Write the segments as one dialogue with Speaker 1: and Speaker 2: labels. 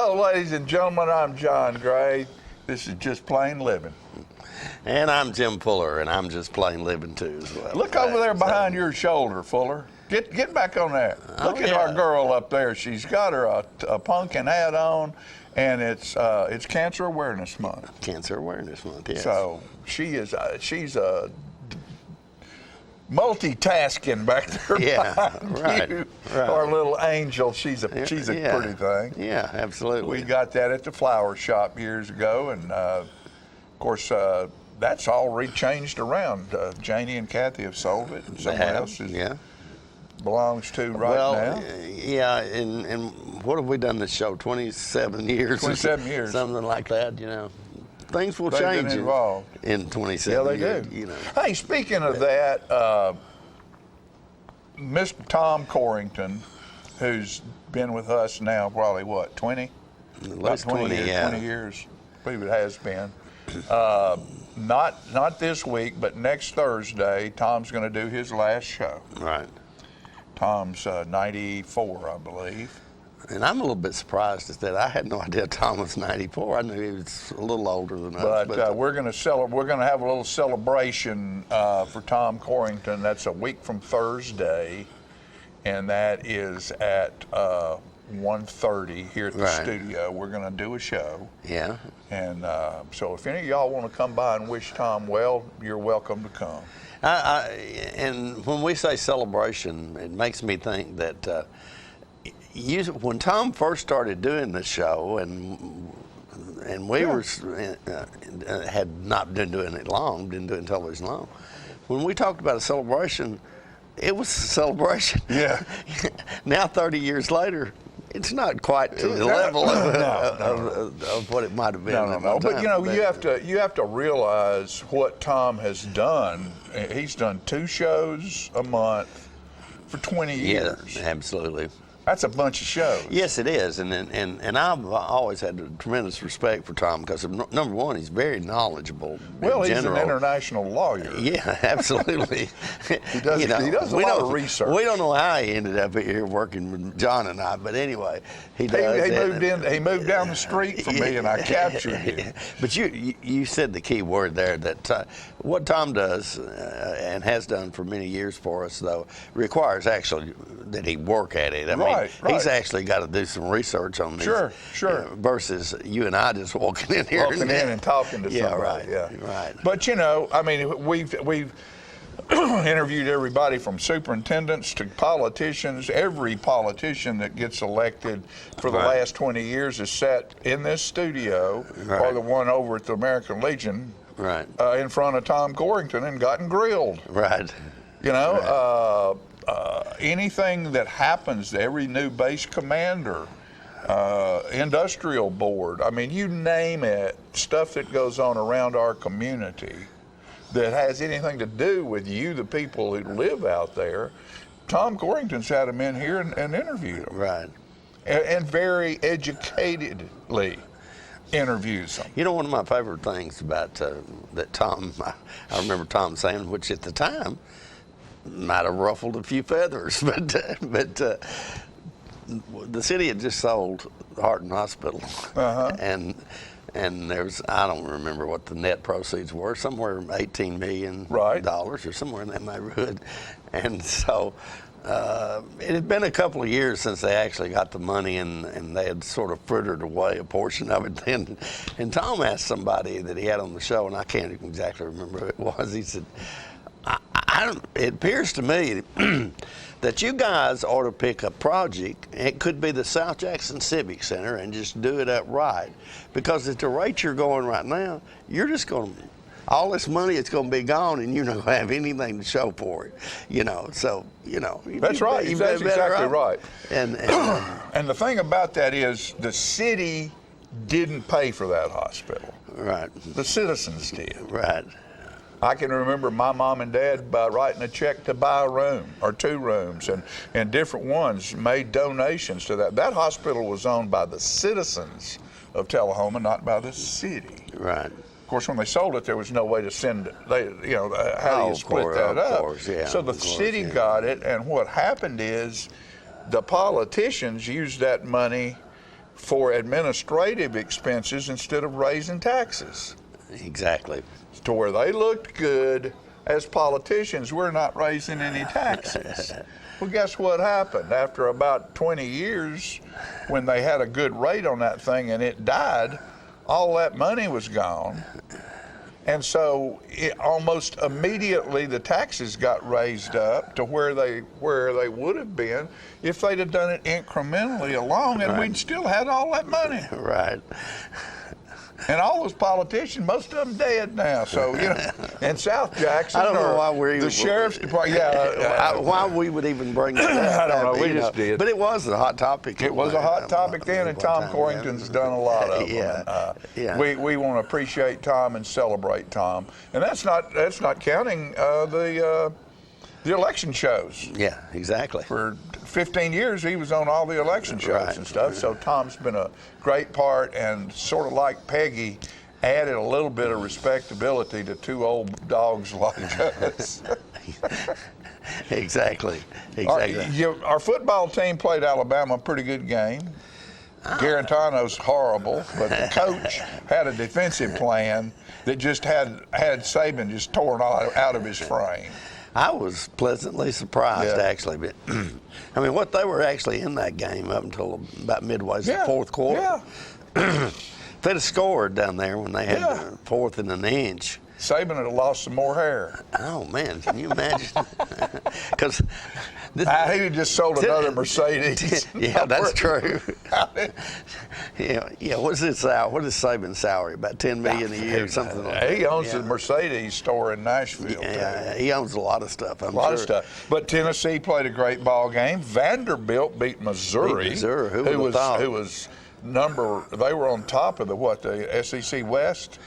Speaker 1: Hello, ladies and gentlemen. I'm John Gray. This is Just Plain Living.
Speaker 2: And I'm Jim Fuller, and I'm just plain living too as well.
Speaker 1: Look over there behind your shoulder, Fuller. Get back on that. Look at our girl up there. She's got her a pumpkin hat on, and it's Cancer Awareness Month.
Speaker 2: Cancer Awareness Month, yes.
Speaker 1: So she's multitasking back there behind you.
Speaker 2: Right.
Speaker 1: Our little angel. She's a pretty thing.
Speaker 2: Yeah, absolutely.
Speaker 1: We got that at the flower shop years ago, and of course that's all rechanged around. Janie and Kathy have sold it, and someone else belongs to now.
Speaker 2: Yeah, and what have we done this show? 27 years.
Speaker 1: 27 years.
Speaker 2: Something like that, you know. Things will change in 27 years.
Speaker 1: Yeah, they do.
Speaker 2: You know.
Speaker 1: Hey, speaking of that, Mr. Tom Corrington, who's been with us now probably, 20?
Speaker 2: At least 20
Speaker 1: years,
Speaker 2: yeah.
Speaker 1: 20 years, I believe it has been. Not this week, but next Thursday, Tom's going to do his last show.
Speaker 2: Right.
Speaker 1: Tom's 94, I believe.
Speaker 2: And I'm a little bit surprised at that. I had no idea Tom was 94. I knew he was a little older than us.
Speaker 1: But we're going to have a little celebration for Tom Corrington. That's a week from Thursday, and that is at 1:30 here at the studio. We're going to do a show.
Speaker 2: Yeah.
Speaker 1: And so if any of y'all want to come by and wish Tom well, you're welcome to come.
Speaker 2: And when we say celebration, it makes me think that when Tom first started doing the show, and we had not been doing it long, didn't do it in television long. When we talked about a celebration, it was a celebration.
Speaker 1: Yeah.
Speaker 2: Now, 30 years later, it's not quite to the level of what it might have been.
Speaker 1: No. But you have to realize what Tom has done. He's done 2 shows a month for 20 years.
Speaker 2: Yeah, absolutely.
Speaker 1: That's a bunch of shows.
Speaker 2: Yes, it is, and I've always had a tremendous respect for Tom because number one, he's very knowledgeable.
Speaker 1: Well, he's an international lawyer.
Speaker 2: Yeah, absolutely.
Speaker 1: He does a lot of research.
Speaker 2: We don't know how he ended up here working with John and I, but anyway, he does.
Speaker 1: He moved down the street from me, and I captured him.
Speaker 2: But you said the key word there that what Tom does and has done for many years for us, though, requires actually that he work at it. I mean, he's actually got to do some research on this.
Speaker 1: Sure.
Speaker 2: Versus you and I just walking in here
Speaker 1: and talking to somebody.
Speaker 2: Right.
Speaker 1: But I mean, we've interviewed everybody from superintendents to politicians. Every politician that gets elected for the last 20 years has sat in this studio or the one over at the American Legion in front of Tom Corrington and gotten grilled.
Speaker 2: Right.
Speaker 1: Anything that happens to every new base commander, industrial board, I mean, you name it, stuff that goes on around our community that has anything to do with you, the people who live out there, Tom Corrington's had them in here and interviewed them.
Speaker 2: Right.
Speaker 1: And very educatedly interviews them.
Speaker 2: You know, one of my favorite things about that Tom, I remember Tom saying, which at the time might have ruffled a few feathers, but the city had just sold Harton Hospital, and there's, I don't remember what the net proceeds were, somewhere $18 million or somewhere in that neighborhood, and so it had been a couple of years since they actually got the money, and they had sort of frittered away a portion of it then. And Tom asked somebody that he had on the show, and I can't exactly remember who it was. He said, it appears to me that you guys ought to pick a project. It could be the South Jackson Civic Center and just do it upright. Because at the rate you're going right now, you're just going to, all this money is going to be gone and you're not going to have anything to show for it. So.
Speaker 1: That's right. That's exactly right. And the thing about that is the city didn't pay for that hospital.
Speaker 2: Right.
Speaker 1: The citizens did.
Speaker 2: Right.
Speaker 1: I can remember my mom and dad writing a check to buy a room or 2 rooms, and different ones made donations to that. That hospital was owned by the citizens of Tullahoma, not by the city.
Speaker 2: Right.
Speaker 1: Of course, when they sold it, there was no way to send it. How do you split that up?
Speaker 2: Course, yeah,
Speaker 1: so the city got it, and what happened is the politicians used that money for administrative expenses instead of raising taxes.
Speaker 2: Exactly.
Speaker 1: To where they looked good as politicians, we're not raising any taxes. Well, guess what happened? After about 20 years, when they had a good rate on that thing and it died, all that money was gone. And so almost immediately the taxes got raised up to where they would have been if they'd have done it incrementally along, and we'd still had all that money.
Speaker 2: Right.
Speaker 1: And all those politicians, most of them dead now. So, in South Jackson,
Speaker 2: I don't know why we're
Speaker 1: the sheriff's department.
Speaker 2: Why we would even bring that up.
Speaker 1: I don't know. We just did.
Speaker 2: But it was a hot topic.
Speaker 1: It was a hot topic then, and Tom Corrington's done a lot of them.
Speaker 2: Yeah.
Speaker 1: We want to appreciate Tom and celebrate Tom, and that's not counting the election shows.
Speaker 2: Yeah, exactly.
Speaker 1: For 15 years, he was on all the election shows and stuff. So Tom's been a great part, and sort of like Peggy, added a little bit of respectability to two old dogs like us.
Speaker 2: Exactly.
Speaker 1: Our football team played Alabama a pretty good game. Garantano's horrible, but the coach had a defensive plan that just had Saban just torn out of his frame.
Speaker 2: I was pleasantly surprised, actually. But I mean, what they were actually in that game up until about midway the fourth quarter.
Speaker 1: Yeah.
Speaker 2: If they'd have scored down there when they had the fourth and an inch,
Speaker 1: Saban would have lost some more hair.
Speaker 2: Oh man, can you imagine? Because
Speaker 1: he just sold another Mercedes.
Speaker 2: Yeah, that's true. Yeah. What's his salary? What is Saban's salary? About $10 million a year, or something like that.
Speaker 1: He owns the Mercedes store in Nashville.
Speaker 2: Yeah, he owns a lot of stuff. I'm
Speaker 1: a lot
Speaker 2: sure.
Speaker 1: of stuff. But Tennessee played a great ball game. Vanderbilt beat Missouri.
Speaker 2: Who
Speaker 1: was they were on top of the SEC West.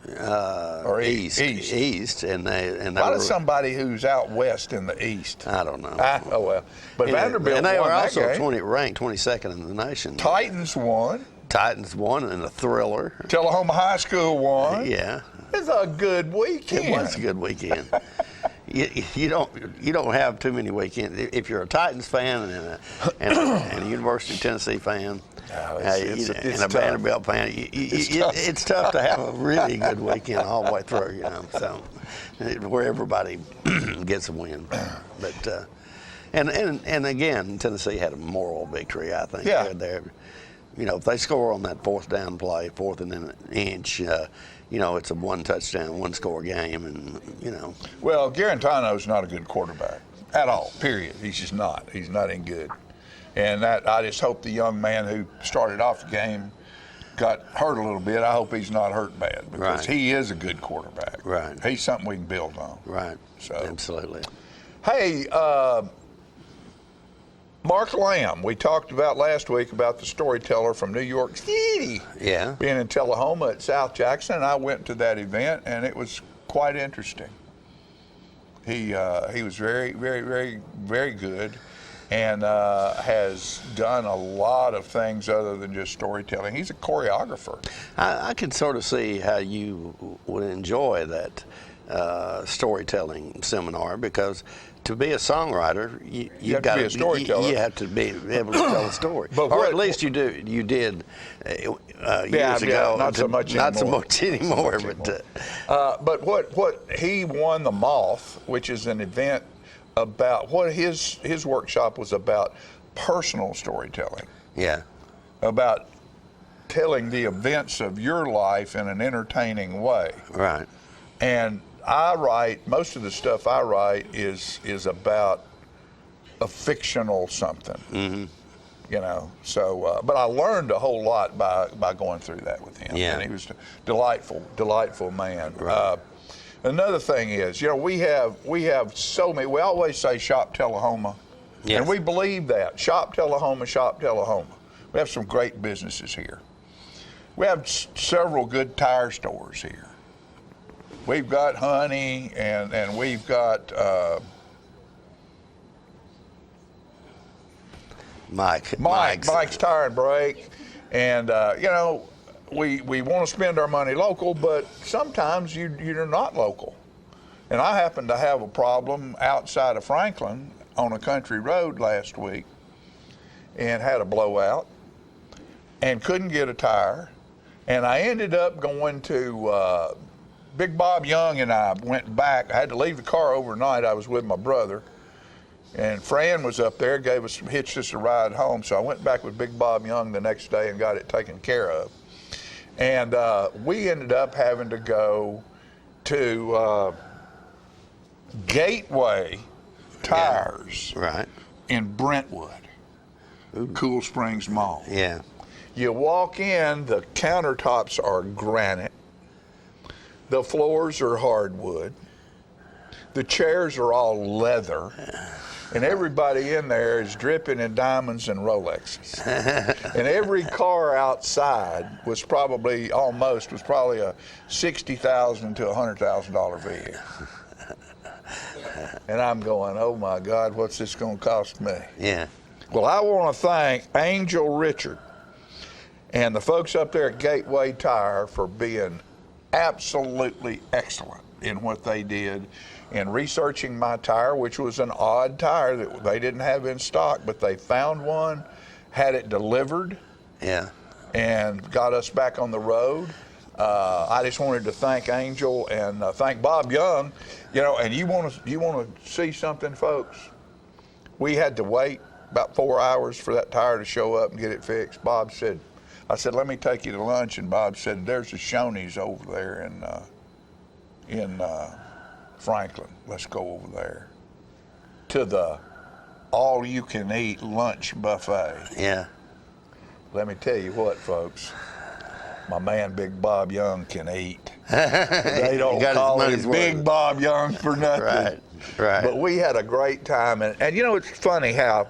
Speaker 1: Or
Speaker 2: East, and they
Speaker 1: why does somebody who's out west in the East?
Speaker 2: I don't know.
Speaker 1: Oh well, but Vanderbilt
Speaker 2: and they
Speaker 1: won
Speaker 2: were also
Speaker 1: that game.
Speaker 2: ranked 22nd in the nation.
Speaker 1: Titans won
Speaker 2: in a thriller.
Speaker 1: Tullahoma High School won.
Speaker 2: Yeah,
Speaker 1: it's a good weekend.
Speaker 2: It was a good weekend. You don't have too many weekends if you're a Titans fan and a University of Tennessee fan.
Speaker 1: It's
Speaker 2: and a Vanderbilt fan, it's tough to have a really good weekend all the way through, so where everybody gets a win. But and again, Tennessee had a moral victory, I think.
Speaker 1: Yeah.
Speaker 2: If they score on that fourth down play, fourth and an inch, it's a one touchdown, one score game, and
Speaker 1: Well, Garantano's not a good quarterback at all. Period. He's just not. He's not any good. And that I just hope the young man who started off the game got hurt a little bit. I hope he's not hurt bad because he is a good quarterback.
Speaker 2: Right.
Speaker 1: He's something we can build on.
Speaker 2: Right.
Speaker 1: So
Speaker 2: absolutely.
Speaker 1: Hey, Mark Lamb, we talked about last week about the storyteller from New York City.
Speaker 2: Yeah.
Speaker 1: Being in Tullahoma at South Jackson, and I went to that event, and it was quite interesting. He was very, very, very, very good. And has done a lot of things other than just storytelling. He's a choreographer.
Speaker 2: I can sort of see how you would enjoy that storytelling seminar, because to be a songwriter, you
Speaker 1: have to be a storyteller.
Speaker 2: You have to be able to tell a story, or at least you did years ago.
Speaker 1: Not so much
Speaker 2: anymore.
Speaker 1: But what he won the Moth, which is an event about what his workshop was about, personal storytelling.
Speaker 2: Yeah.
Speaker 1: About telling the events of your life in an entertaining way.
Speaker 2: Right.
Speaker 1: And most of the stuff I write is about a fictional something. Mm-hmm. So, but I learned a whole lot by going through that with him.
Speaker 2: Yeah.
Speaker 1: And he was a delightful man.
Speaker 2: Right.
Speaker 1: Another thing is, we have so many. We always say shop Tullahoma, and we believe that shop Tullahoma, shop Tullahoma. We have some great businesses here. We have several good tire stores here. We've got Honey, and we've got Mike's Tire and Brake, and We want to spend our money local, but sometimes you're not local. And I happened to have a problem outside of Franklin on a country road last week and had a blowout. and couldn't get a tire. And I ended up going to Big Bob Young, and I went back. I had to leave the car overnight. I was with my brother. And Fran was up there, hitched us a ride home. So I went back with Big Bob Young the next day and got it taken care of. And we ended up having to go to Gateway Tires in Brentwood, Cool Springs Mall.
Speaker 2: Yeah.
Speaker 1: You walk in, the countertops are granite. The floors are hardwood. The chairs are all leather. And everybody in there is dripping in diamonds and Rolexes. And every car outside was probably a $60,000 to $100,000 vehicle. And I'm going, oh my God, what's this going to cost me?
Speaker 2: Yeah.
Speaker 1: Well, I want to thank Angel Richard and the folks up there at Gateway Tire for being absolutely excellent in what they did in researching my tire, which was an odd tire that they didn't have in stock, but they found one, had it delivered, and got us back on the road. I just wanted to thank Angel and thank Bob Young. You know, and you want to see something, folks? We had to wait about 4 hours for that tire to show up and get it fixed. I said, let me take you to lunch, and Bob said, there's a Shoney's over there in Franklin. Let's go over there to the all-you-can-eat lunch buffet.
Speaker 2: Yeah.
Speaker 1: Let me tell you what, folks. My man Big Bob Young can eat. They don't call him Big Bob Young for nothing.
Speaker 2: Right.
Speaker 1: But we had a great time. And you know, it's funny how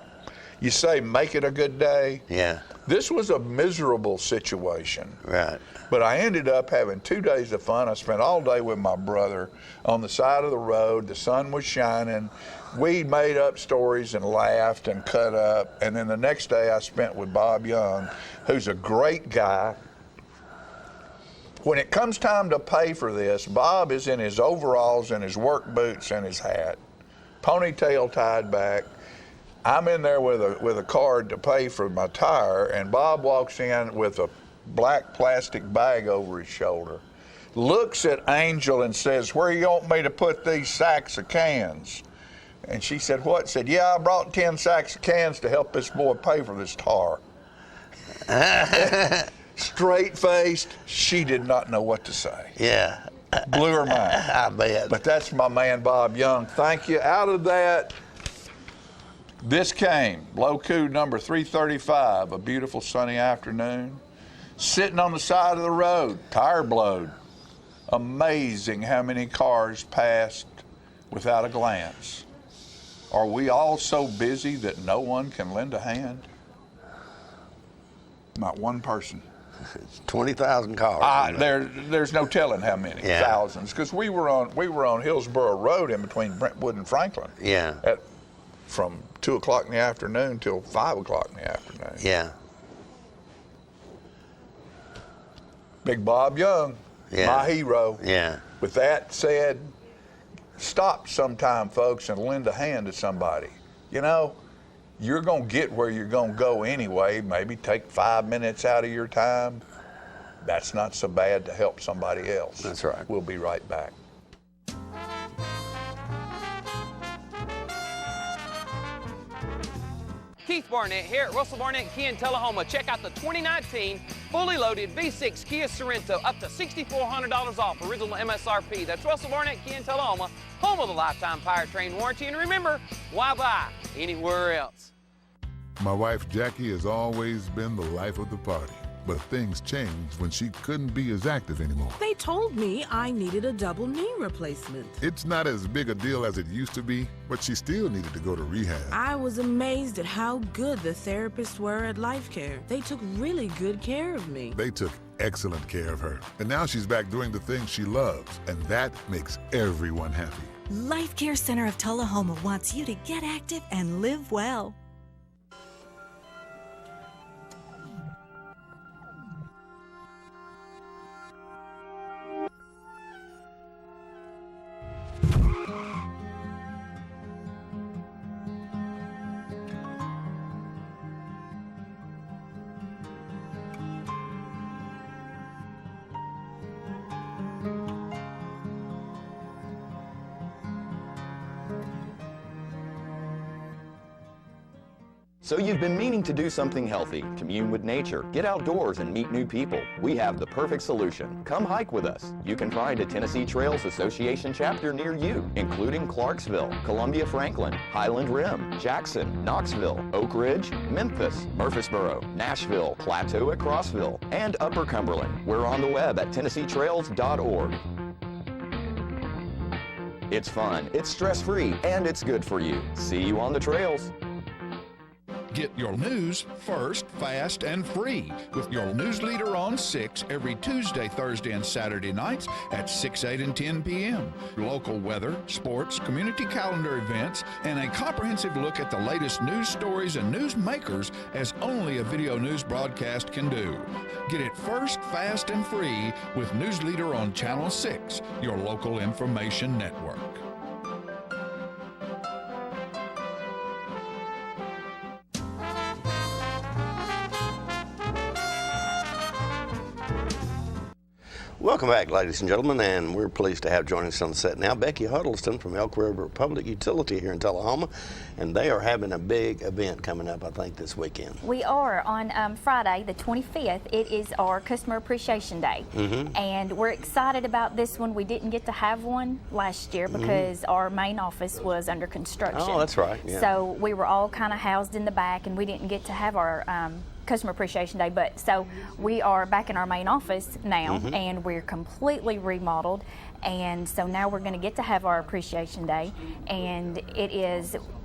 Speaker 1: you say make it a good day.
Speaker 2: Yeah.
Speaker 1: This was a miserable situation.
Speaker 2: Right.
Speaker 1: But I ended up having 2 days of fun. I spent all day with my brother on the side of the road. The sun was shining. We made up stories and laughed and cut up. And then the next day I spent with Bob Young, who's a great guy. When it comes time to pay for this, Bob is in his overalls and his work boots and his hat, ponytail tied back. I'm in there with a card to pay for my tire, and Bob walks in with a black plastic bag over his shoulder, looks at Angel and says, where you want me to put these sacks of cans? And she said, what? Said, yeah, I brought 10 sacks of cans to help this boy pay for this tar. Straight-faced, she did not know what to say.
Speaker 2: Yeah.
Speaker 1: Blew her mind.
Speaker 2: I bet.
Speaker 1: But that's my man, Bob Young. Thank you. Out of that, this came, Low-Coup number 335, a beautiful sunny afternoon, sitting on the side of the road, tire blowed. Amazing how many cars passed without a glance. Are we all so busy that no one can lend a hand? Not one person.
Speaker 2: 20,000 cars.
Speaker 1: There's no telling how many thousands, because we were on Hillsborough Road in between Brentwood and Franklin.
Speaker 2: Yeah.
Speaker 1: From 2 o'clock in the afternoon till 5 o'clock in the afternoon.
Speaker 2: Yeah.
Speaker 1: Big Bob Young, my hero.
Speaker 2: Yeah.
Speaker 1: With that said, stop sometime, folks, and lend a hand to somebody. You know, you're going to get where you're going to go anyway. Maybe take 5 minutes out of your time. That's not so bad to help somebody else.
Speaker 2: That's right.
Speaker 1: We'll be right back.
Speaker 3: Keith Barnett here at Russell Barnett Kia in Tullahoma. Check out the 2019 fully loaded V6 Kia Sorento, up to $6,400 off original MSRP. That's Russell Barnett Kia in Tullahoma, home of the lifetime powertrain warranty. And remember, why buy anywhere else?
Speaker 4: My wife Jackie has always been the life of the party. But things changed when she couldn't be as active anymore.
Speaker 5: They told me I needed a double knee replacement.
Speaker 4: It's not as big a deal as it used to be, but she still needed to go to rehab.
Speaker 5: I was amazed at how good the therapists were at Life Care. They took really good care of me.
Speaker 4: They took excellent care of her. And now she's back doing the things she loves, and that makes everyone happy.
Speaker 6: Life Care Center of Tullahoma wants you to get active and live well.
Speaker 7: So you've been meaning to do something healthy, commune with nature, get outdoors and meet new people. We have the perfect solution. Come hike with us. You can find a Tennessee Trails Association chapter near you, including Clarksville, Columbia Franklin, Highland Rim, Jackson, Knoxville, Oak Ridge, Memphis, Murfreesboro, Nashville, Plateau at Crossville, and Upper Cumberland. We're on the web at TennesseeTrails.org. It's fun, it's stress-free, and it's good for you. See you on the trails.
Speaker 8: Get your news first, fast, and free with your news leader on 6 every Tuesday, Thursday, and Saturday nights at 6, 8, and 10 p.m. Local weather, sports, community calendar events, and a comprehensive look at the latest news stories and news makers as only a video news broadcast can do. Get it first, fast, and free with News Leader on Channel 6, your local information network.
Speaker 2: Welcome back, ladies and gentlemen, and we're pleased to have joining us on the set now Becky Huddleston from Elk River Public Utility here in Tullahoma, and they are having a big event coming up, I think, this weekend.
Speaker 9: We are on Friday, the 25th. It is our Customer Appreciation Day, and we're excited about this one. We didn't get to have one last year because our main office was under construction.
Speaker 2: Oh, that's right. Yeah.
Speaker 9: So we were all kind of housed in the back, and we didn't get to have our Customer Appreciation Day, but so we are back in our main office now, and we're completely remodeled, and so now we're going to get to have our Appreciation Day, and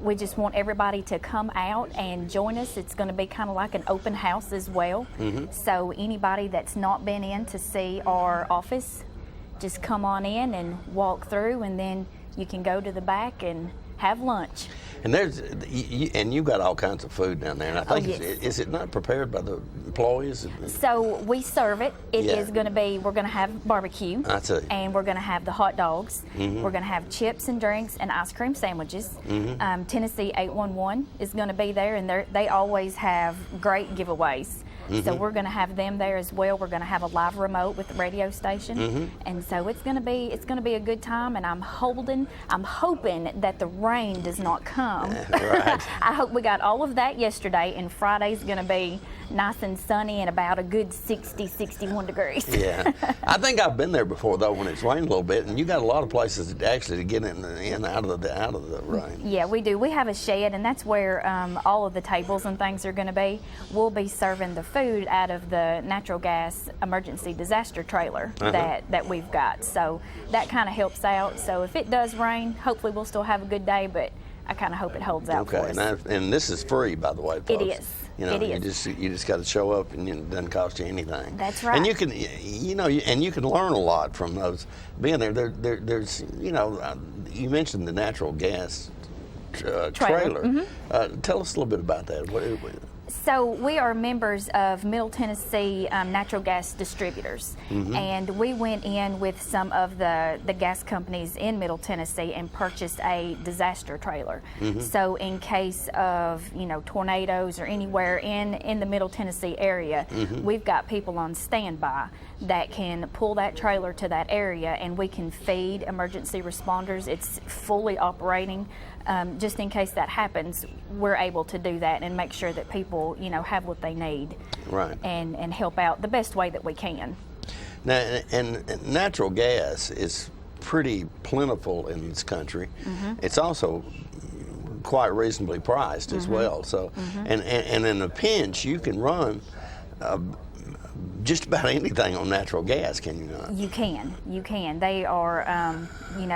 Speaker 9: we just want everybody to come out and join us. It's going to be kind of like an open house as well, so anybody that's not been in to see our office, just come on in and walk through, and then you can go to the back and have lunch.
Speaker 2: And you've got all kinds of food down there, and I think is it not prepared by the employees?
Speaker 9: So we serve it. It is going to be, we're going to have barbecue.
Speaker 2: I see.
Speaker 9: And we're going to have the hot dogs. We're going to have chips and drinks and ice cream sandwiches. Tennessee 811 is going to be there, and they always have great giveaways. So we're going to have them there as well. We're going to have a live remote with the radio station, and so it's going to be a good time. And I'm hoping that the rain does not come.
Speaker 2: Right.
Speaker 9: I hope we got all of that yesterday, and Friday's going to be nice and sunny and about a good 60, 61 degrees.
Speaker 2: Yeah, I think I've been there before though when it's rained a little bit, and you got a lot of places to get in out of the rain.
Speaker 9: Yeah, we do. We have a shed, and that's where all of the tables and things are going to be. We'll be serving the food out of the natural gas emergency disaster trailer that we've got. So that kind of helps out. So if it does rain, hopefully we'll still have a good day, but I kind of hope it holds out for us.
Speaker 2: And this is free, by the way, folks.
Speaker 9: It is.
Speaker 2: You know,
Speaker 9: it is.
Speaker 2: You just got to show up, and it doesn't cost you anything.
Speaker 9: That's right.
Speaker 2: And you can, and you can learn a lot from those being there. There's, you mentioned the natural gas trailer. Tell us a little bit about that.
Speaker 9: So we are members of Middle Tennessee Natural Gas Distributors, and we went in with some of the gas companies in Middle Tennessee and purchased a disaster trailer. So in case of tornadoes or anywhere in the Middle Tennessee area, we've got people on standby that can pull that trailer to that area, and we can feed emergency responders. It's fully operating. Just in case that happens, we're able to do that and make sure that people, have what they need,
Speaker 2: right,
Speaker 9: and help out the best way that we can.
Speaker 2: Now, and natural gas is pretty plentiful in this country. It's also quite reasonably priced as well. So, and in a pinch, you can run just about anything on natural gas, can you not? You
Speaker 9: can. They are,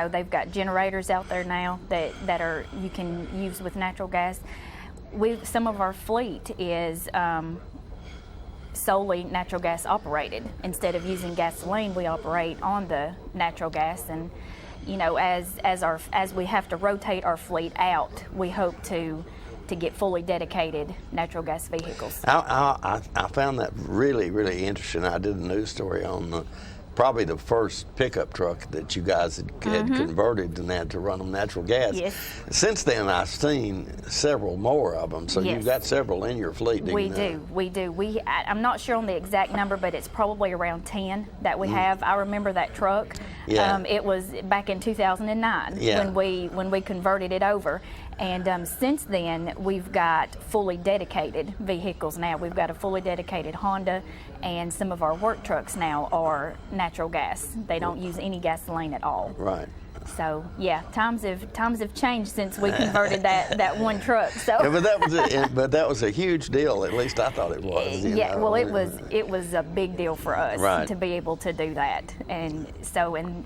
Speaker 9: they've got generators out there now that are you can use with natural gas. Some of our fleet is solely natural gas operated. Instead of using gasoline, we operate on the natural gas, and as we have to rotate our fleet out, we hope to get fully dedicated natural gas vehicles.
Speaker 2: I found that really, really interesting. I did a news story on probably the first pickup truck that you guys had converted to run on natural gas.
Speaker 9: Yes.
Speaker 2: Since then, I've seen several more of them. So you've got several in your fleet.
Speaker 9: We do. I'm not sure on the exact number, but it's probably around 10 that we have. I remember that truck.
Speaker 2: Yeah.
Speaker 9: It was back in 2009 when we converted it over, And since then, we've got fully dedicated vehicles now. We've got a fully dedicated Honda, and some of our work trucks now are natural gas. They don't use any gasoline at all.
Speaker 2: Right.
Speaker 9: So yeah, times have changed since we converted that one truck. So.
Speaker 2: Yeah, but that was a huge deal. At least I thought it was.
Speaker 9: Yeah, well, it was a big deal for us
Speaker 2: right.
Speaker 9: to be able to do that, and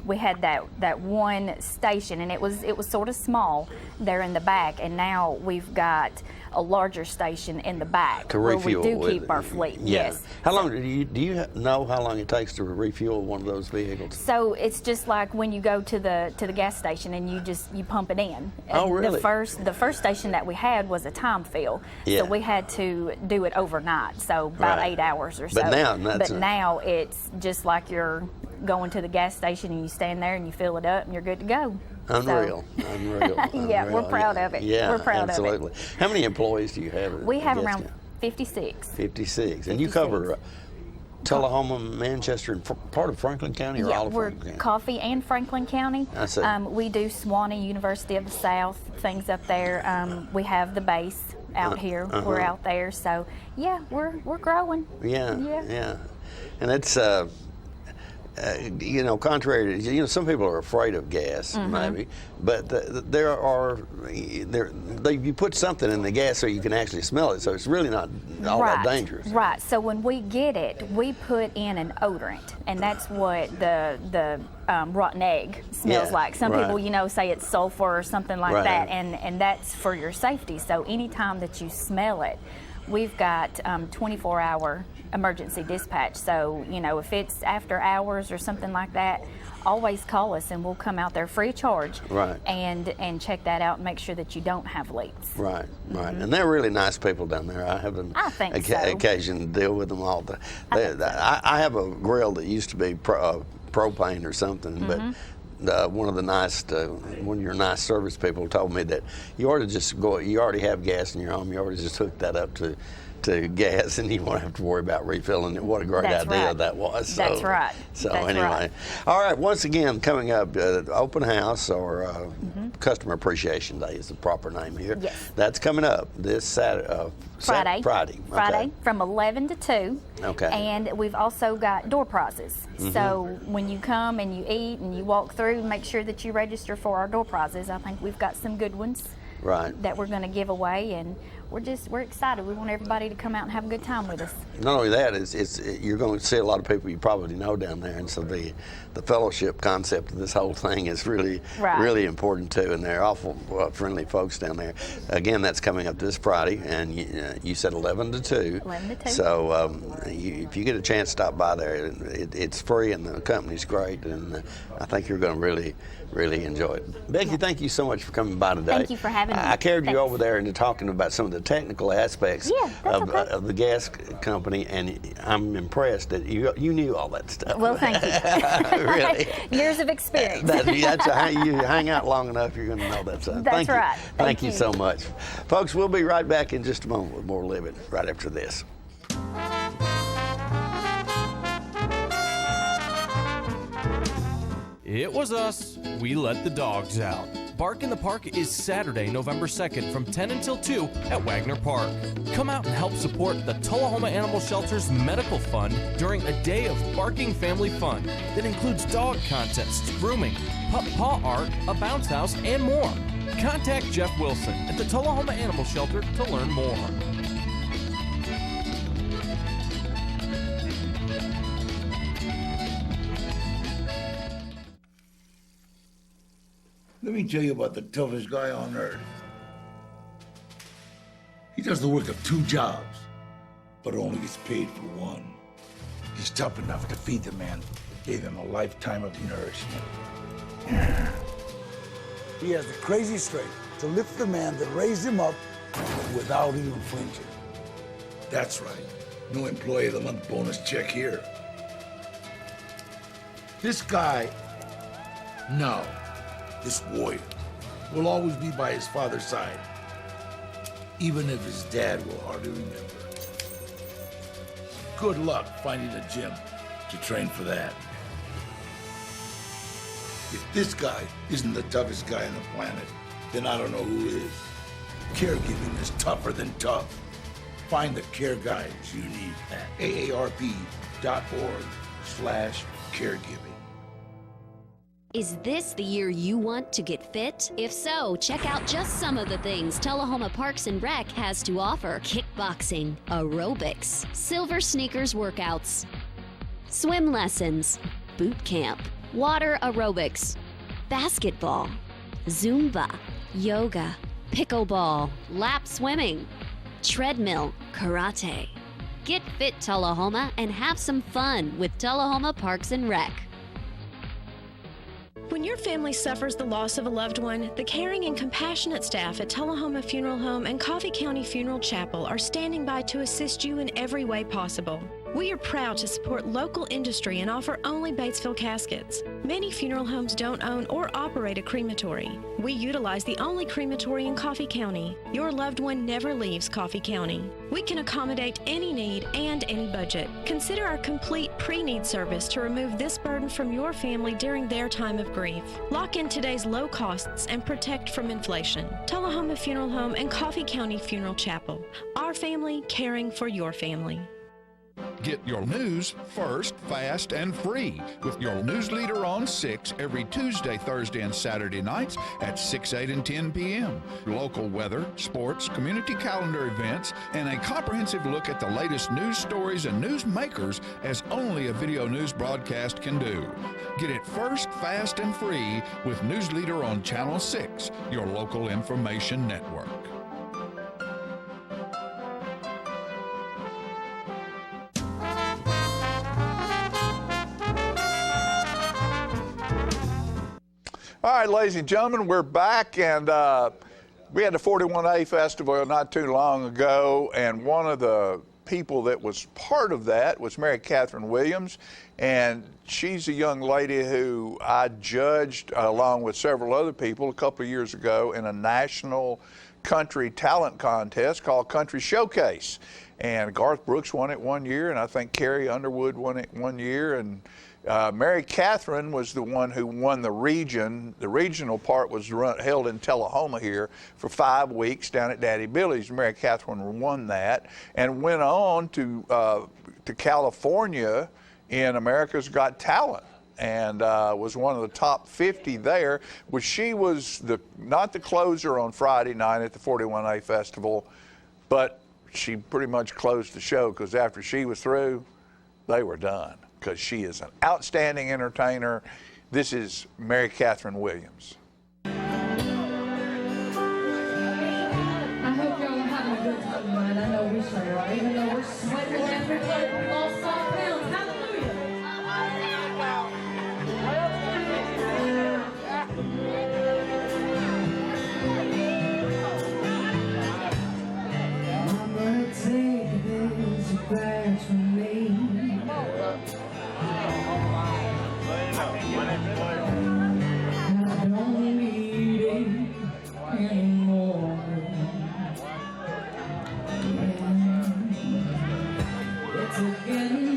Speaker 9: we had that one station, and it was sort of small there in the back, and now we've got a larger station in the back
Speaker 2: to
Speaker 9: where
Speaker 2: refuel
Speaker 9: we do keep our fleet.
Speaker 2: Yeah.
Speaker 9: Yes.
Speaker 2: How long do you know how long it takes to refuel one of those vehicles?
Speaker 9: So it's just like when you go to the gas station and you pump it in.
Speaker 2: Oh, really?
Speaker 9: The first station that we had was a time fill,
Speaker 2: yeah.
Speaker 9: so we had to do it overnight, so about
Speaker 2: right.
Speaker 9: 8 hours or so.
Speaker 2: But
Speaker 9: now it's just like you're going to the gas station and you stand there and you fill it up and you're good to go.
Speaker 2: Unreal.
Speaker 9: Yeah, we're proud of it.
Speaker 2: Yeah,
Speaker 9: we're proud
Speaker 2: absolutely.
Speaker 9: of it.
Speaker 2: How many employees do you have?
Speaker 9: We have around 56.
Speaker 2: 56. And you cover Tullahoma, Manchester, and part of Franklin County, or all of Franklin County?
Speaker 9: We're Coffee and Franklin County.
Speaker 2: I see.
Speaker 9: We do Sewanee, University of the South, things up there. We have the base out here. We're out there. So, yeah, we're growing.
Speaker 2: Yeah. And it's... contrary to, some people are afraid of gas, maybe, but you put something in the gas so you can actually smell it, so it's really not all that dangerous.
Speaker 9: Right. So when we get it, we put in an odorant, and that's what the rotten egg smells like. Some people, say it's sulfur or something like that, and that's for your safety. So anytime that you smell it, we've got 24-hour emergency dispatch. So, if it's after hours or something like that, always call us and we'll come out there free of charge and check that out and make sure that you don't have leaks.
Speaker 2: Right. And they're really nice people down there. I have an occasion to deal with them all. I have a grill that used to be propane or something, but one of your nice service people told me that you ought to just go. You already have gas in your home. You ought to just hook that up to gas, and you won't have to worry about refilling it. What a great idea that was.
Speaker 9: That's right.
Speaker 2: So anyway, all right. Once again, coming up, open house or Customer Appreciation Day is the proper name here.
Speaker 9: Yes.
Speaker 2: That's coming up this Friday.
Speaker 9: Friday from 11 to 2.
Speaker 2: Okay.
Speaker 9: And we've also got door prizes. So when you come and you eat and you walk through, make sure that you register for our door prizes. I think we've got some good ones that we're going to give away, and we're excited. We want everybody to come out and have a good time with us.
Speaker 2: Not only that, you're going to see a lot of people you probably know down there, and so the fellowship concept of this whole thing is really important too, and they're awful friendly folks down there. Again, that's coming up this Friday, and you said 11 to 2.
Speaker 9: 11 to 2.
Speaker 2: So if you get a chance, stop by there. It's free, and the company's great, and I think you're going to really enjoy it. Becky, thank you so much for coming by today.
Speaker 9: Thank you for having me.
Speaker 2: I carried you over there into talking about some of the technical aspects of the gas company, and I'm impressed that you knew all that stuff.
Speaker 9: Well, thank you.
Speaker 2: Really.
Speaker 9: Years of experience.
Speaker 2: You hang out long enough, you're going to know that stuff.
Speaker 9: That's right.
Speaker 2: Thank you so much. Folks, we'll be right back in just a moment with more Living right after this.
Speaker 10: It was us. We let the dogs out. Bark in the Park is Saturday, November 2nd from 10 until 2 at Wagner Park. Come out and help support the Tullahoma Animal Shelter's Medical Fund during a day of barking family fun that includes dog contests, grooming, pup paw art, a bounce house, and more. Contact Jeff Wilson at the Tullahoma Animal Shelter to learn more.
Speaker 11: Let me tell you about the toughest guy on earth. He does the work of 2 jobs, but only gets paid for one. He's tough enough to feed the man that gave him a lifetime of nourishment. He has the crazy strength to lift the man that raised him up without even flinching. That's right. No Employee of the Month bonus check here. This guy, this warrior, will always be by his father's side, even if his dad will hardly remember. Good luck finding a gym to train for that. If this guy isn't the toughest guy on the planet, then I don't know who is. Caregiving is tougher than tough. Find the care guides you need at aarp.org/caregiving.
Speaker 12: Is this the year you want to get fit? If so, check out just some of the things Tullahoma Parks and Rec has to offer. Kickboxing, aerobics, silver sneakers workouts, swim lessons, boot camp, water aerobics, basketball, Zumba, yoga, pickleball, lap swimming, treadmill, karate. Get fit, Tullahoma, and have some fun with Tullahoma Parks and Rec.
Speaker 13: When your family suffers the loss of a loved one, the caring and compassionate staff at Tullahoma Funeral Home and Coffee County Funeral Chapel are standing by to assist you in every way possible. We are proud to support local industry and offer only Batesville caskets. Many funeral homes don't own or operate a crematory. We utilize the only crematory in Coffee County. Your loved one never leaves Coffee County. We can accommodate any need and any budget. Consider our complete pre-need service to remove this burden from your family during their time of grief. Lock in today's low costs and protect from inflation. Tullahoma Funeral Home and Coffee County Funeral Chapel. Our family caring for your family.
Speaker 8: Get your news first, fast, and free with your news leader on 6 every Tuesday, Thursday, and Saturday nights at 6, 8, and 10 p.m. Local weather, sports, community calendar events, and a comprehensive look at the latest news stories and news makers as only a video news broadcast can do. Get it first, fast, and free with News Leader on Channel 6, your local information network.
Speaker 1: All right, ladies and gentlemen, we're back, and we had the 41A Festival not too long ago, and one of the people that was part of that was Mary Catherine Williams, and she's a young lady who I judged, along with several other people, a couple of years ago in a national country talent contest called Country Showcase. And Garth Brooks won it one year, and I think Carrie Underwood won it one year, and Mary Catherine was the one who won the region. The regional part was held in Tullahoma here for 5 weeks down at Daddy Billy's. Mary Catherine won that and went on to California in America's Got Talent, and was one of the top 50 there. But she was not the closer on Friday night at the 41A Festival, but she pretty much closed the show, because after she was through, they were done, because she is an outstanding entertainer. This is Mary Catherine Williams.
Speaker 14: I hope y'all are having a good time tonight. I know we sure are, even though we're sweating after we lost 5 pounds. Hallelujah! Mama, take this back from me. I don't need it anymore. It's again.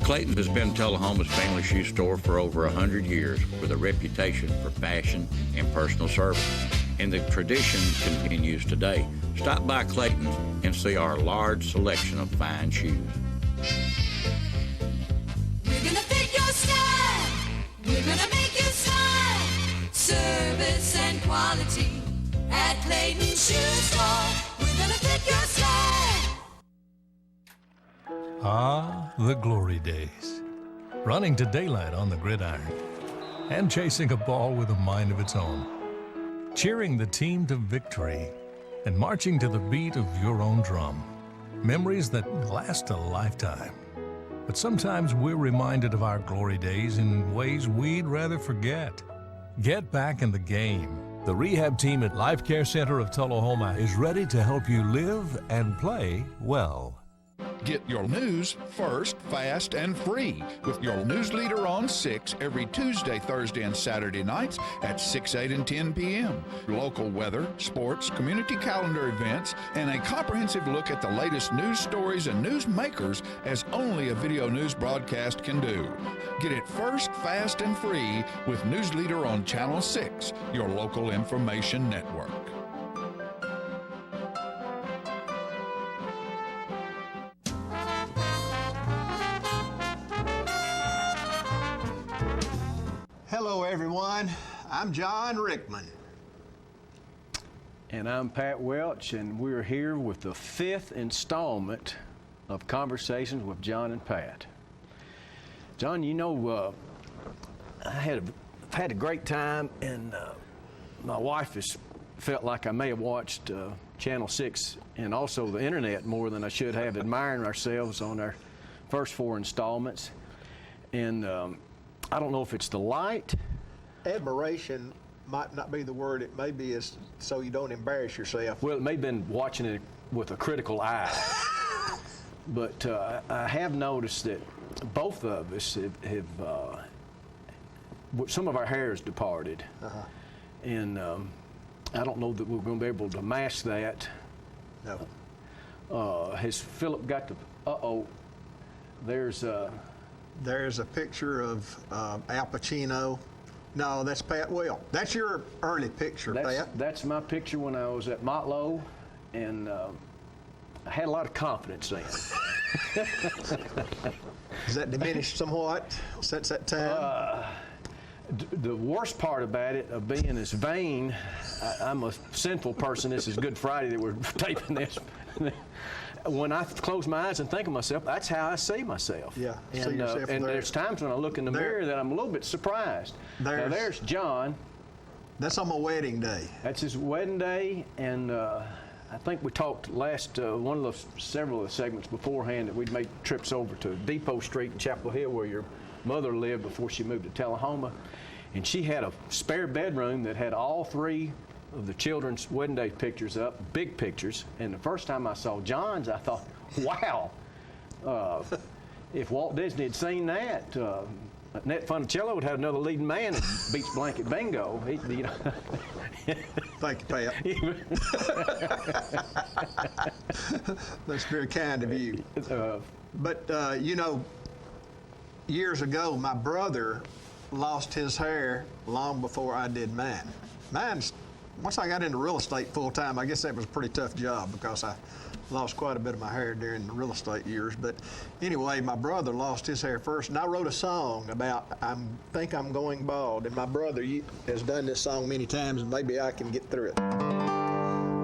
Speaker 15: Clayton's has been Tullahoma's family shoe store for over 100 years with a reputation for fashion and personal service. And the tradition continues today. Stop by Clayton's and see our large selection of fine shoes.
Speaker 16: We're gonna fit your style. We're gonna make you smile. Service and quality at Clayton's Shoe Store. We're gonna fit your style.
Speaker 17: Ah, the glory days. Running to daylight on the gridiron and chasing a ball with a mind of its own. Cheering the team to victory and marching to the beat of your own drum. Memories that last a lifetime. But sometimes we're reminded of our glory days in ways we'd rather forget. Get back in the game. The rehab team at Life Care Center of Tullahoma is ready to help you live and play well.
Speaker 8: Get your news first, fast, and free with your news leader on 6 every Tuesday, Thursday, and Saturday nights at 6, 8, and 10 p.m. Local weather, sports, community calendar events, and a comprehensive look at the latest news stories and news makers as only a video news broadcast can do. Get it first, fast, and free with News Leader on Channel 6, your local information network.
Speaker 18: Hello, everyone. I'm John Rickman.
Speaker 19: And I'm Pat Welch, and we're here with the 5th installment of Conversations with John and Pat. John, you know, I've had a great time, and my wife has felt like I may have watched Channel 6 and also the internet more than I should have, admiring ourselves on our first 4 installments. And I don't know if it's the light.
Speaker 18: Admiration might not be the word. It may be as so you don't embarrass yourself.
Speaker 19: Well, it may have been watching it with a critical eye. But I have noticed that both of us have some of our hair has departed. And I don't know that we're going to be able to mask that.
Speaker 18: No.
Speaker 19: Has Philip got the,
Speaker 18: There's a picture of Al Pacino. No, that's Pat Welch. That's your early picture, Pat.
Speaker 19: That's my picture when I was at Motlow, and I had a lot of confidence then.
Speaker 18: Has that diminished somewhat since that time?
Speaker 19: The worst part about it, of being as vain, I'm a sinful person. This is Good Friday that we're taping this. When I close my eyes and think of myself, that's how I see myself.
Speaker 18: Yeah,
Speaker 19: and there's times when I look in the mirror that I'm a little bit surprised. Now there's John.
Speaker 18: That's on my wedding day.
Speaker 19: That's his wedding day, and I think we talked last one of the several of the segments beforehand that we'd made trips over to Depot Street in Chapel Hill where your mother lived before she moved to Tullahoma, and she had a spare bedroom that had all 3 of the children's wedding day pictures up, big pictures. And the first time I saw John's, I thought, wow, if Walt Disney had seen that, Nat Funicello would have another leading man at Beach Blanket Bingo.
Speaker 18: Thank you, Pat. That's very kind of you. But, you know, years ago, my brother lost his hair long before I did mine. Once I got into real estate full time, I guess that was a pretty tough job because I lost quite a bit of my hair during the real estate years. But anyway, my brother lost his hair first, and I wrote a song about think I'm going bald. And my brother has done this song many times, and maybe I can get through it.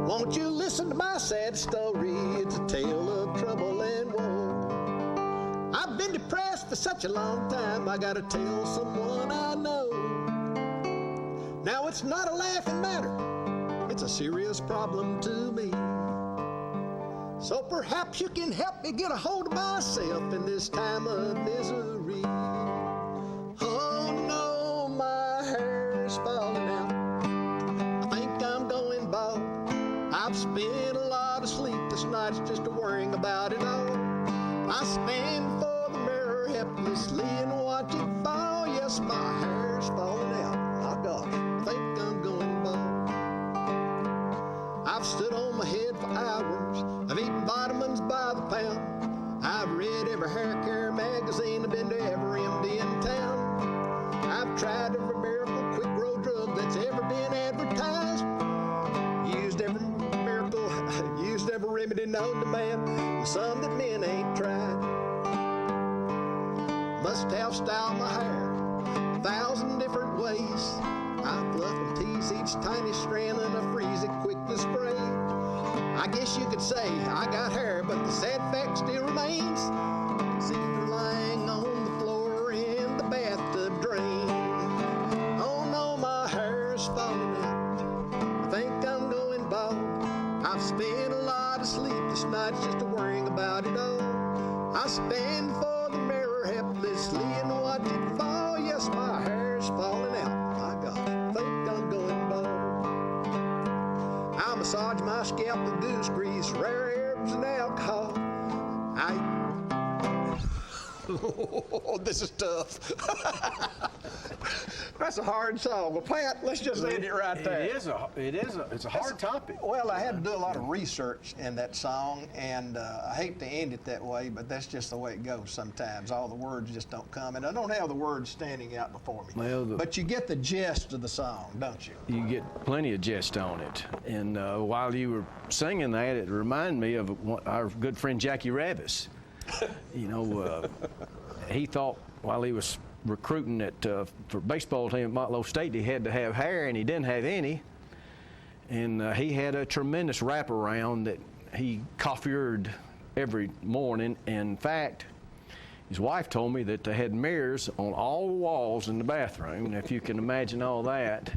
Speaker 18: Won't you listen to my sad story? It's a tale of trouble and woe. I've been depressed for such a long time, I gotta tell someone I know. Now it's not a laughing matter, it's a serious problem to me. So perhaps you can help me get a hold of myself in this time of misery. Oh no, my hair is falling out. I think I'm going bald. I've spent a lot of sleepless nights just worrying about it all. I stand before the mirror helplessly and watch it fall. Yes, my hair's falling out. My gosh, I think I'm going bald. I've stood on my head for hours. I've eaten vitamins by the pound. I've read every hair care magazine, I've
Speaker 20: no demand, and some that men ain't tried. Must have styled my hair 1,000 different ways. I fluff and tease each tiny strand and I freeze it quick to spray. I guess you could say I got hair, but the sad fact still remains. It's either lying on the floor in the bathtub drain. Oh no, my hair's falling out. I think I'm going bald. I've spent a lot of sleepless nights just worrying about it all. I stand for the mirror helplessly and watch it fall. Yes, my hair's falling out. My God, I think I'm going bald. I massage my scalp with goose grease, rare herbs, and alcohol. Oh, this is tough. That's a hard song. Well, Pat, let's just end it right there.
Speaker 19: It's a hard topic.
Speaker 20: Well, I had to do a lot of research in that song, and I hate to end it that way, but that's just the way it goes sometimes. All the words just don't come, and I don't have the words standing out before me.
Speaker 19: Well,
Speaker 20: but you get the gist of the song, don't you?
Speaker 19: You get plenty of gist on it. And while you were singing that, it reminded me of our good friend Jackie Ravis. You know, he thought while he was recruiting for baseball team at Montlow State, he had to have hair, and he didn't have any. And he had a tremendous wraparound that he coiffured every morning. In fact, his wife told me that they had mirrors on all the walls in the bathroom. And if you can imagine all that,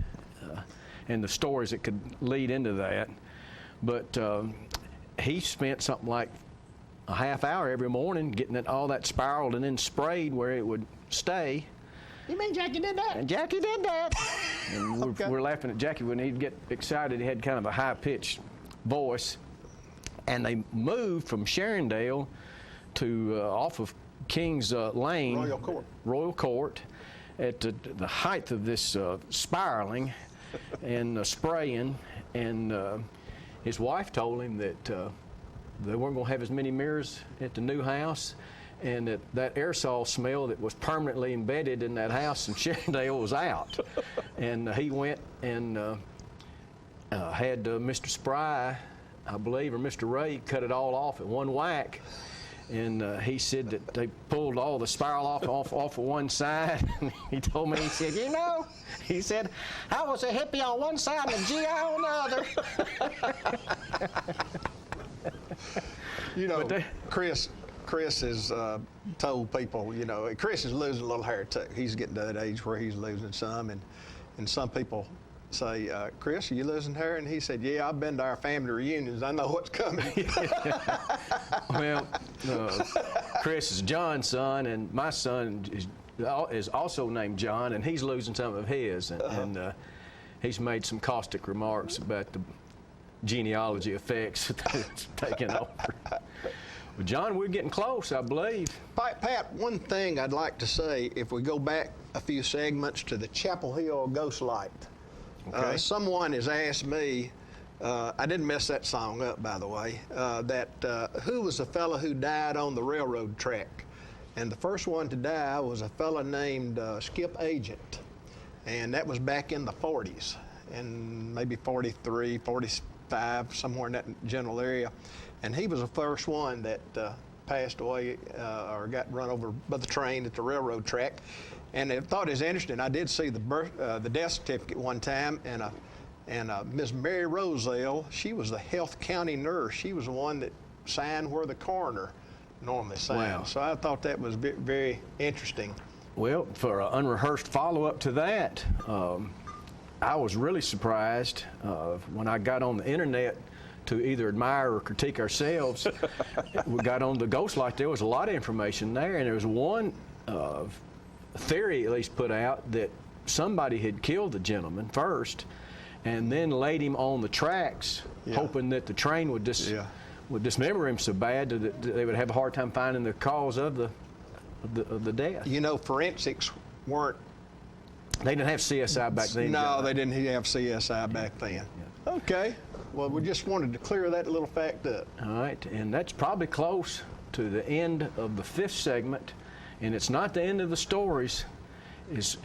Speaker 19: and the stories that could lead into that. But he spent something like a half hour every morning getting all that spiraled and then sprayed where it would stay.
Speaker 20: You mean Jackie did that?
Speaker 19: And Jackie did that. And we're laughing at Jackie when he'd get excited. He had kind of a high-pitched voice. And they moved from Sharondale to off of Kings Lane. Royal Court. At the height of this spiraling and spraying. And his wife told him that they weren't going to have as many mirrors at the new house, and that aerosol smell that was permanently embedded in that house in Sharondale was out. And he went and had Mr. Spry, I believe, or Mr. Ray, cut it all off at one whack. And he said that they pulled all the spiral off of one side. And he told me, he said, you know, he said, I was a hippie on one side and a GI on the other.
Speaker 20: You know, Chris has told people, you know, Chris is losing a little hair too. He's getting to that age where he's losing some, and some people say, Chris, are you losing hair? And he said, yeah, I've been to our family reunions. I know what's coming.
Speaker 19: Well, Chris is John's son, and my son is also named John, and he's losing some of his, and he's made some caustic remarks about the genealogy effects that's taken over. Well, John, we're getting close, I believe.
Speaker 20: Pat, one thing I'd like to say, if we go back a few segments to the Chapel Hill Ghost Light. Okay. Someone has asked me, I didn't mess that song up, by the way, who was the fella who died on the railroad track? And the first one to die was a fella named Skip Agent. And that was back in the 40s, and maybe 43, 45, somewhere in that general area. And he was the first one that passed away or got run over by the train at the railroad track. And I thought it was interesting. I did see the death certificate one time, and Miss Mary Roselle, she was the Health County nurse. She was the one that signed where the coroner normally signed. Wow. So I thought that was very interesting.
Speaker 19: Well, for an unrehearsed follow-up to that, I was really surprised when I got on the internet to either admire or critique ourselves. We got on the Ghost Light. There was a lot of information there, and there was one theory at least put out that somebody had killed the gentleman first and then laid him on the tracks, hoping that the train would dismember him so bad that they would have a hard time finding the cause of the death.
Speaker 20: You know, forensics weren't...
Speaker 19: They didn't have CSI back then.
Speaker 20: No, they didn't have CSI back then. Yeah. Okay. Well, we just wanted to clear that little fact up.
Speaker 19: All right, and that's probably close to the end of the 5th segment, and it's not the end of the stories, as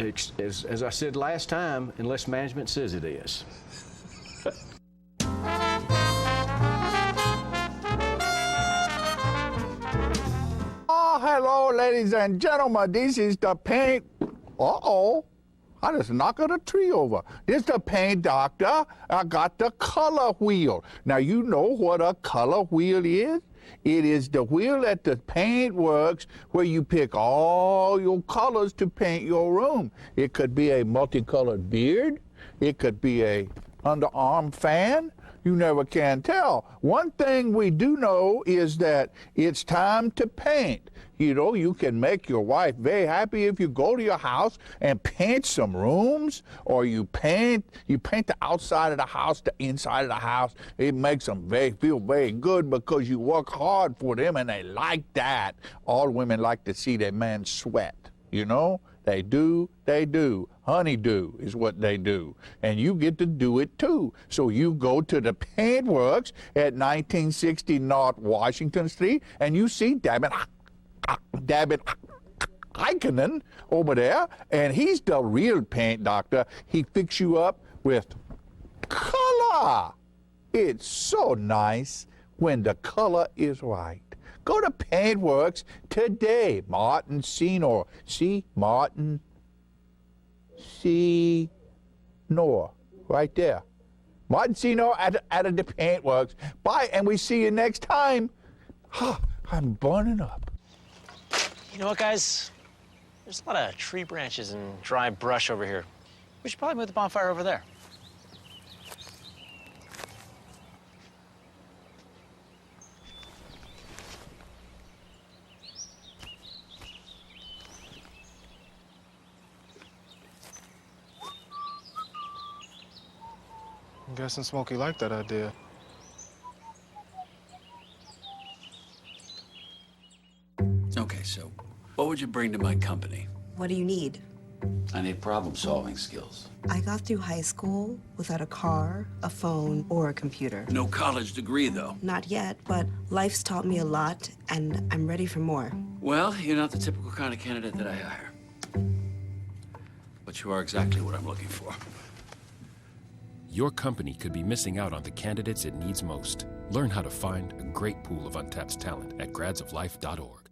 Speaker 19: I said last time, unless management says it is.
Speaker 1: Hello, ladies and gentlemen. This is the paint. Uh-oh. I just knocked a tree over. This is the paint doctor. I got the color wheel. Now, you know what a color wheel is? It is the wheel at the paint works where you pick all your colors to paint your room. It could be a multicolored beard. It could be a underarm fan. You never can tell. One thing we do know is that it's time to paint. You know, you can make your wife very happy if you go to your house and paint some rooms, or you paint the outside of the house, the inside of the house. It makes them feel very good because you work hard for them and they like that. All women like to see their man sweat, you know? They do. Honeydew is what they do. And you get to do it too. So you go to the paint works at 1960 North Washington Street and you see David Heikkinen over there, and he's the real paint doctor. He fix you up with color. It's so nice when the color is right. Go to Paintworks today. Martin Senor. See? Martin Senor. Right there. Martin Senor at the Paintworks. Bye, and we see you next time. I'm burning up.
Speaker 21: You know what, guys? There's a lot of tree branches and dry brush over here. We should probably move the bonfire over there.
Speaker 22: I'm guessing Smokey liked that idea.
Speaker 23: Okay, so what would you bring to my company?
Speaker 24: What do you need?
Speaker 23: I need problem-solving skills.
Speaker 24: I got through high school without a car, a phone, or a computer.
Speaker 23: No college degree, though.
Speaker 24: Not yet, but life's taught me a lot, and I'm ready for more.
Speaker 23: Well, you're not the typical kind of candidate that I hire. But you are exactly what I'm looking for.
Speaker 25: Your company could be missing out on the candidates it needs most. Learn how to find a great pool of untapped talent at gradsoflife.org.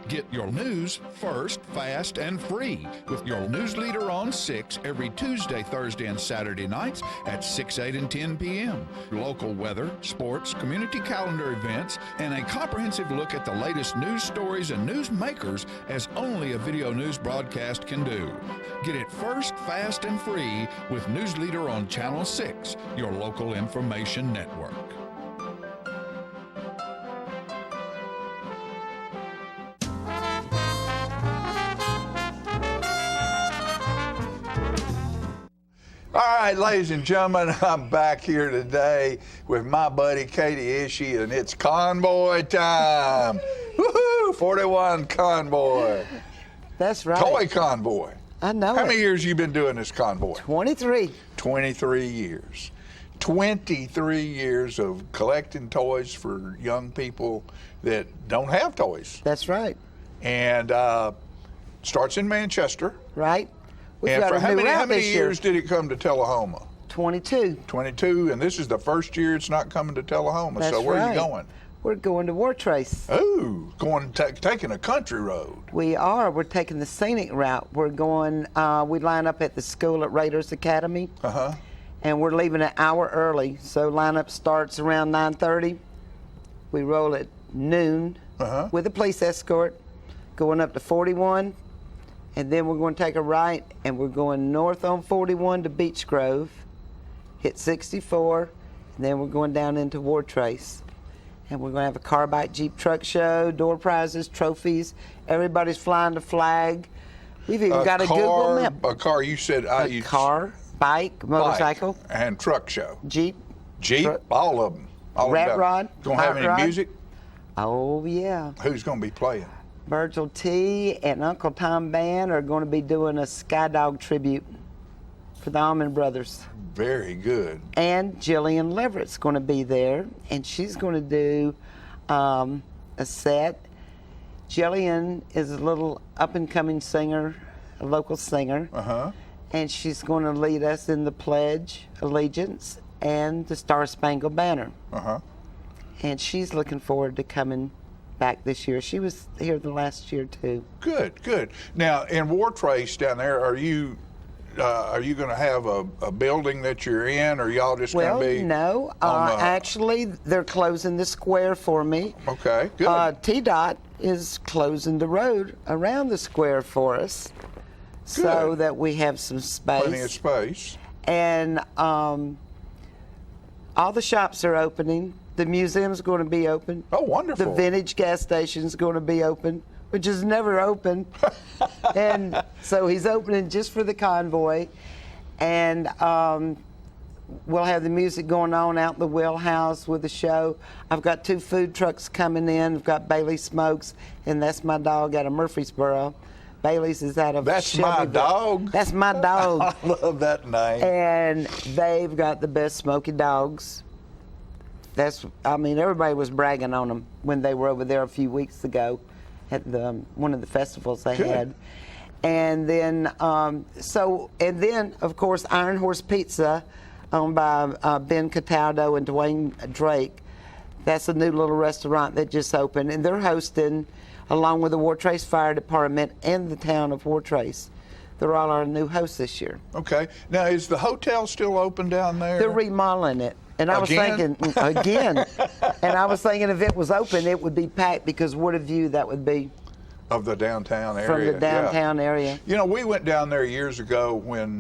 Speaker 8: Get your news first, fast, and free with your news leader on 6 every Tuesday, Thursday, and Saturday nights at 6, 8, and 10 p.m. Local weather, sports, community calendar events, and a comprehensive look at the latest news stories and news makers as only a video news broadcast can do. Get it first, fast, and free with News Leader on Channel 6, your local information network.
Speaker 1: All right, ladies and gentlemen, I'm back here today with my buddy Katie Ishii, and it's convoy time. Woohoo! 41 convoy.
Speaker 26: That's right.
Speaker 1: Toy convoy.
Speaker 26: I know.
Speaker 1: How many years you been doing this convoy?
Speaker 26: 23.
Speaker 1: 23 years. 23 years of collecting toys for young people that don't have toys.
Speaker 26: That's right.
Speaker 1: And starts in Manchester.
Speaker 26: Right. We've
Speaker 1: And
Speaker 26: got
Speaker 1: for
Speaker 26: a
Speaker 1: how
Speaker 26: new
Speaker 1: many
Speaker 26: route this
Speaker 1: years did it come to Tullahoma?
Speaker 26: 22.
Speaker 1: 22, and this is the first year it's not coming to Tullahoma.
Speaker 26: That's
Speaker 1: so where are you
Speaker 26: right.
Speaker 1: going?
Speaker 26: We're going to Wartrace.
Speaker 1: Oh, taking a country road.
Speaker 26: We are. We're taking the scenic route. We're going, we line up at the school at Raiders Academy.
Speaker 1: Uh-huh.
Speaker 26: And we're leaving an hour early. So lineup starts around 9:30. We roll at noon with a police escort, going up to 41. And then we're going to take a right, and we're going north on 41 to Beech Grove, hit 64, and then we're going down into Wartrace. And we're going to have a car, bike, Jeep, truck show, door prizes, trophies. Everybody's flying the flag. We've even got a Google map.
Speaker 1: A car, you said.
Speaker 26: Car, bike, motorcycle.
Speaker 1: And truck show.
Speaker 26: Jeep.
Speaker 1: Jeep, all of them. All
Speaker 26: Rat
Speaker 1: of them.
Speaker 26: rod.
Speaker 1: Going to have
Speaker 26: hot
Speaker 1: any
Speaker 26: rod.
Speaker 1: music?
Speaker 26: Oh, yeah.
Speaker 1: Who's going to be playing?
Speaker 26: Virgil T. and Uncle Tom Band are going to be doing a Skydog tribute for the Allman Brothers.
Speaker 1: Very good.
Speaker 26: And Jillian Leverett's going to be there, and she's going to do a set. Jillian is a little up-and-coming singer, a local singer, and she's going to lead us in the Pledge Allegiance and the Star Spangled Banner. And she's looking forward to coming back this year. She was here the last year too.
Speaker 1: Good, good. Now, in War Trace down there, are you going to have a building that you're in, or y'all just going to be?
Speaker 26: Well, no. Actually, they're closing the square for me.
Speaker 1: Okay, good.
Speaker 26: TDOT is closing the road around the square for us, so that we have some space.
Speaker 1: Plenty of space.
Speaker 26: And all the shops are opening. The museum's going to be open.
Speaker 1: Oh, wonderful.
Speaker 26: The vintage gas station's going to be open, which is never open. And so he's opening just for the convoy. And we'll have the music going on out in the wheelhouse with the show. I've got 2 food trucks coming in. I've got Bailey Smokes, and that's my dog out of Murfreesboro. Bailey's is out of
Speaker 1: That's my dog?
Speaker 26: That's my dog.
Speaker 1: I love that name.
Speaker 26: And they've got the best smoky dogs. Everybody was bragging on them when they were over there a few weeks ago at one of the festivals they had. And then, of course, Iron Horse Pizza, owned by Ben Cataldo and Dwayne Drake. That's a new little restaurant that just opened, and they're hosting, along with the War Trace Fire Department and the town of War Trace. They're all our new hosts this year.
Speaker 1: Okay. Now, is the hotel still open down there?
Speaker 26: They're remodeling it. And I was thinking, again, and I was thinking if it was open, it would be packed, because what a view that would be.
Speaker 1: Of the downtown area.
Speaker 26: From the downtown area.
Speaker 1: You know, we went down there years ago when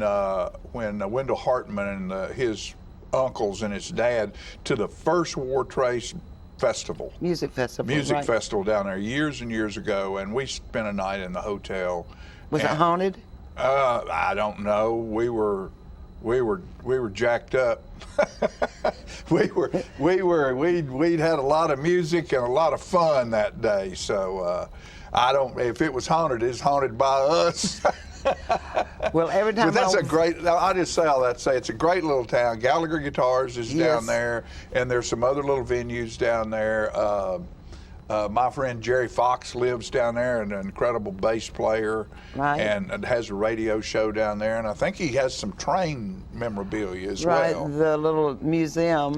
Speaker 1: Wendell Hartman and his uncles and his dad to the first War Trace festival.
Speaker 26: Music festival.
Speaker 1: Music festival down there years and years ago, and we spent a night in the hotel.
Speaker 26: Was it haunted?
Speaker 1: I don't know. We were jacked up. we'd had a lot of music and a lot of fun that day. So if it was haunted, it's haunted by us.
Speaker 26: Well, every time.
Speaker 1: But I just say all that to say it's a great little town. Gallagher Guitars is down there, and there's some other little venues down there. My friend Jerry Fox lives down there, an incredible bass player, and has a radio show down there. And I think he has some train memorabilia as well.
Speaker 26: Right, the little museum.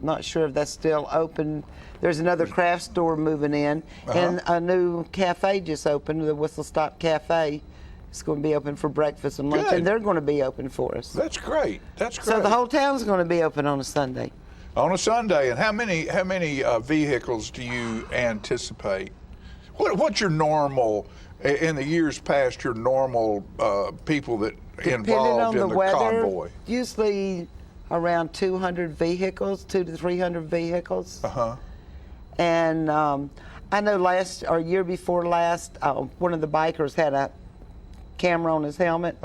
Speaker 26: Not sure if that's still open. There's another craft store moving in, and a new cafe just opened, the Whistle Stop Cafe. It's going to be open for breakfast and lunch, and they're going to be open for us.
Speaker 1: That's great. That's great.
Speaker 26: So the whole town's going to be open on a Sunday.
Speaker 1: On a Sunday, and how many vehicles do you anticipate? What's your normal, in the years past, your normal people that involved in the convoy?
Speaker 26: Usually around 200 vehicles, 200 to 300 vehicles. And I know year before last, one of the bikers had a camera on his helmet.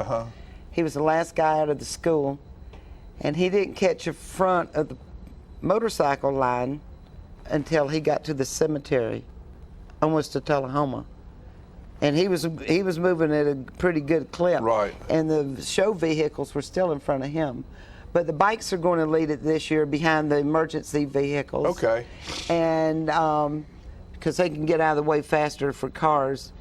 Speaker 26: He was the last guy out of the school, and he didn't catch the front of the motorcycle line until he got to the cemetery, almost to Tullahoma, and he was moving at a pretty good clip.
Speaker 1: Right.
Speaker 26: And the show vehicles were still in front of him, but the bikes are going to lead it this year behind the emergency vehicles.
Speaker 1: Okay.
Speaker 26: And because they can get out of the way faster for cars,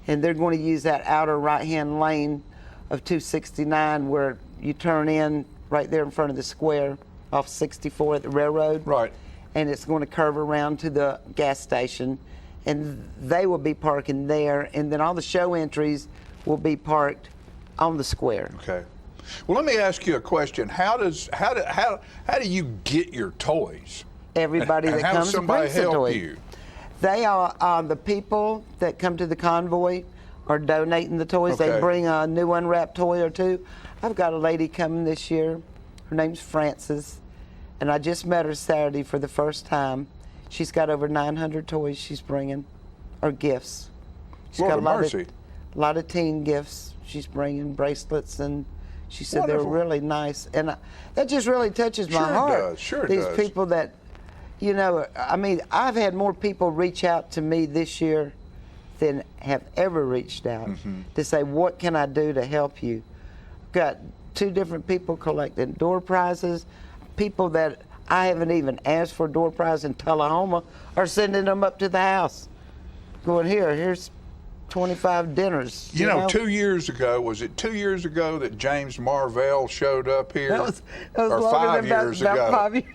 Speaker 26: and they're going to use that outer right-hand lane of 269 where you turn in right there in front of the square off 64 at the railroad.
Speaker 1: Right.
Speaker 26: And it's going to curve around to the gas station, and they will be parking there, and then all the show entries will be parked on the square.
Speaker 1: Okay. Well, let me ask you a question. How do you get your toys?
Speaker 26: Everybody
Speaker 1: and
Speaker 26: that comes
Speaker 1: and brings
Speaker 26: a toy.
Speaker 1: You?
Speaker 26: They are the people that come to the convoy are donating the toys.
Speaker 1: Okay.
Speaker 26: They bring a new unwrapped toy or two. I've got a lady coming this year. Her name's Frances, and I just met her Saturday for the first time. She's got over 900 toys she's bringing, or gifts. She's
Speaker 1: Lord
Speaker 26: got
Speaker 1: of mercy.
Speaker 26: A lot of teen gifts she's bringing, bracelets, and she said
Speaker 1: Wonderful.
Speaker 26: they're really nice. And that just really touches my heart.
Speaker 1: Sure it
Speaker 26: These
Speaker 1: does.
Speaker 26: people that, I've had more people reach out to me this year than have ever reached out to say, what can I do to help you? Got 2 different people collecting door prizes. People that I haven't even asked for a door prize in Tullahoma are sending them up to the house. Going, here's 25 dinners.
Speaker 1: You know, 2 years ago, was it 2 years ago that James Marvell showed up here?
Speaker 26: That was
Speaker 1: or
Speaker 26: longer
Speaker 1: 5
Speaker 26: than
Speaker 1: years
Speaker 26: about
Speaker 1: ago?
Speaker 26: 5 years.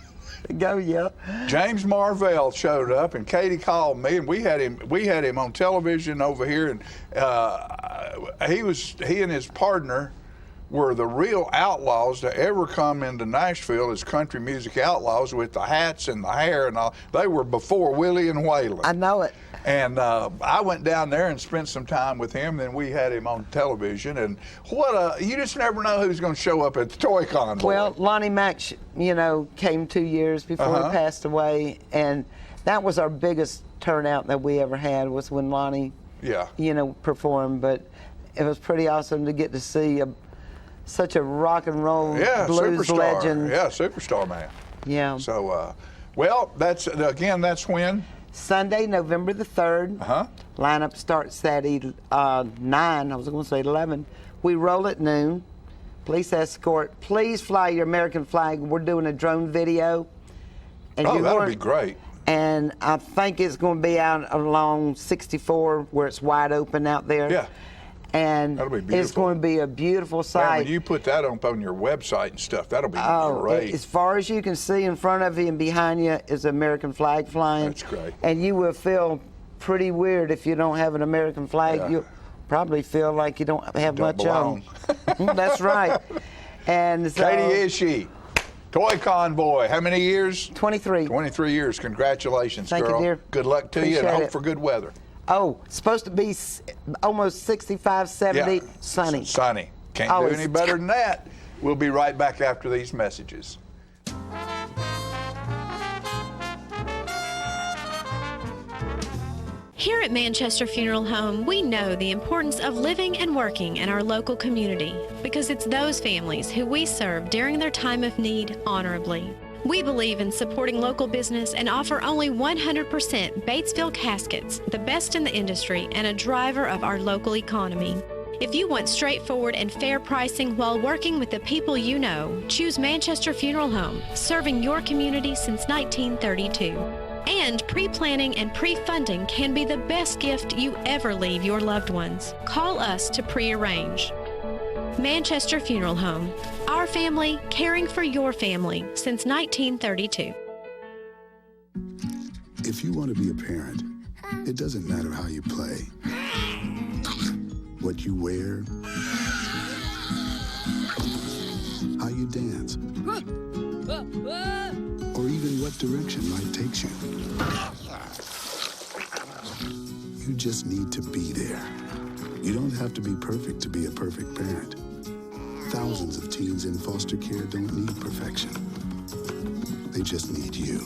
Speaker 26: Go, yeah.
Speaker 1: James Marvell showed up, and Katie called me, and we had him on television over here, and he and his partner were the real outlaws to ever come into Nashville as country music outlaws with the hats and the hair and all. They were before Willie and Waylon.
Speaker 26: I know it.
Speaker 1: And I went down there and spent some time with him. Then we had him on television. And you just never know who's going to show up at the Toy Con.
Speaker 26: Well, Lonnie Mack, came 2 years before he passed away. And that was our biggest turnout that we ever had, was when Lonnie, performed. But it was pretty awesome to get to see such a rock and roll blues
Speaker 1: superstar.
Speaker 26: Legend.
Speaker 1: Yeah, superstar man.
Speaker 26: Yeah.
Speaker 1: So, that's when?
Speaker 26: Sunday, November the 3rd. Lineup starts at 9. I was going to say 11. We roll at noon. Police escort. Please fly your American flag. We're doing a drone video. And
Speaker 1: that'll be great.
Speaker 26: And I think it's going to be out along 64 where it's wide open out there.
Speaker 1: Yeah.
Speaker 26: And
Speaker 1: that'll be beautiful.
Speaker 26: It's going to be a beautiful sight.
Speaker 1: Man, when you put that on your website and stuff, that'll be great.
Speaker 26: As far as you can see, in front of you and behind you is an American flag flying.
Speaker 1: That's great.
Speaker 26: And you will feel pretty weird if you don't have an American flag.
Speaker 1: Yeah.
Speaker 26: You'll probably feel like you don't have much
Speaker 1: belong.
Speaker 26: on. That's right. And so,
Speaker 1: Katie Ishii, Toy Con boy. How many years?
Speaker 26: 23.
Speaker 1: 23 years. Congratulations,
Speaker 26: Thank
Speaker 1: girl.
Speaker 26: you, dear.
Speaker 1: Good luck to you, and hope for good weather.
Speaker 26: Oh, supposed to be almost 65, 70, sunny.
Speaker 1: Sunny. Can't do any better than that. We'll be right back after these messages.
Speaker 13: Here at Manchester Funeral Home, we know the importance of living and working in our local community because it's those families who we serve during their time of need honorably. We believe in supporting local business and offer only 100% Batesville caskets, the best in the industry and a driver of our local economy. If you want straightforward and fair pricing while working with the people you know, choose Manchester Funeral Home, serving your community since 1932. And pre-planning and pre-funding can be the best gift you ever leave your loved ones. Call us to pre-arrange. Manchester Funeral Home. Our family caring for your family since 1932.
Speaker 3: If you want to be a parent, it doesn't matter how you play, what you wear, how you dance, or even what direction life takes you. You just need to be there. You don't have to be perfect to be a perfect parent. Thousands of teens in foster care don't need perfection. They just need you.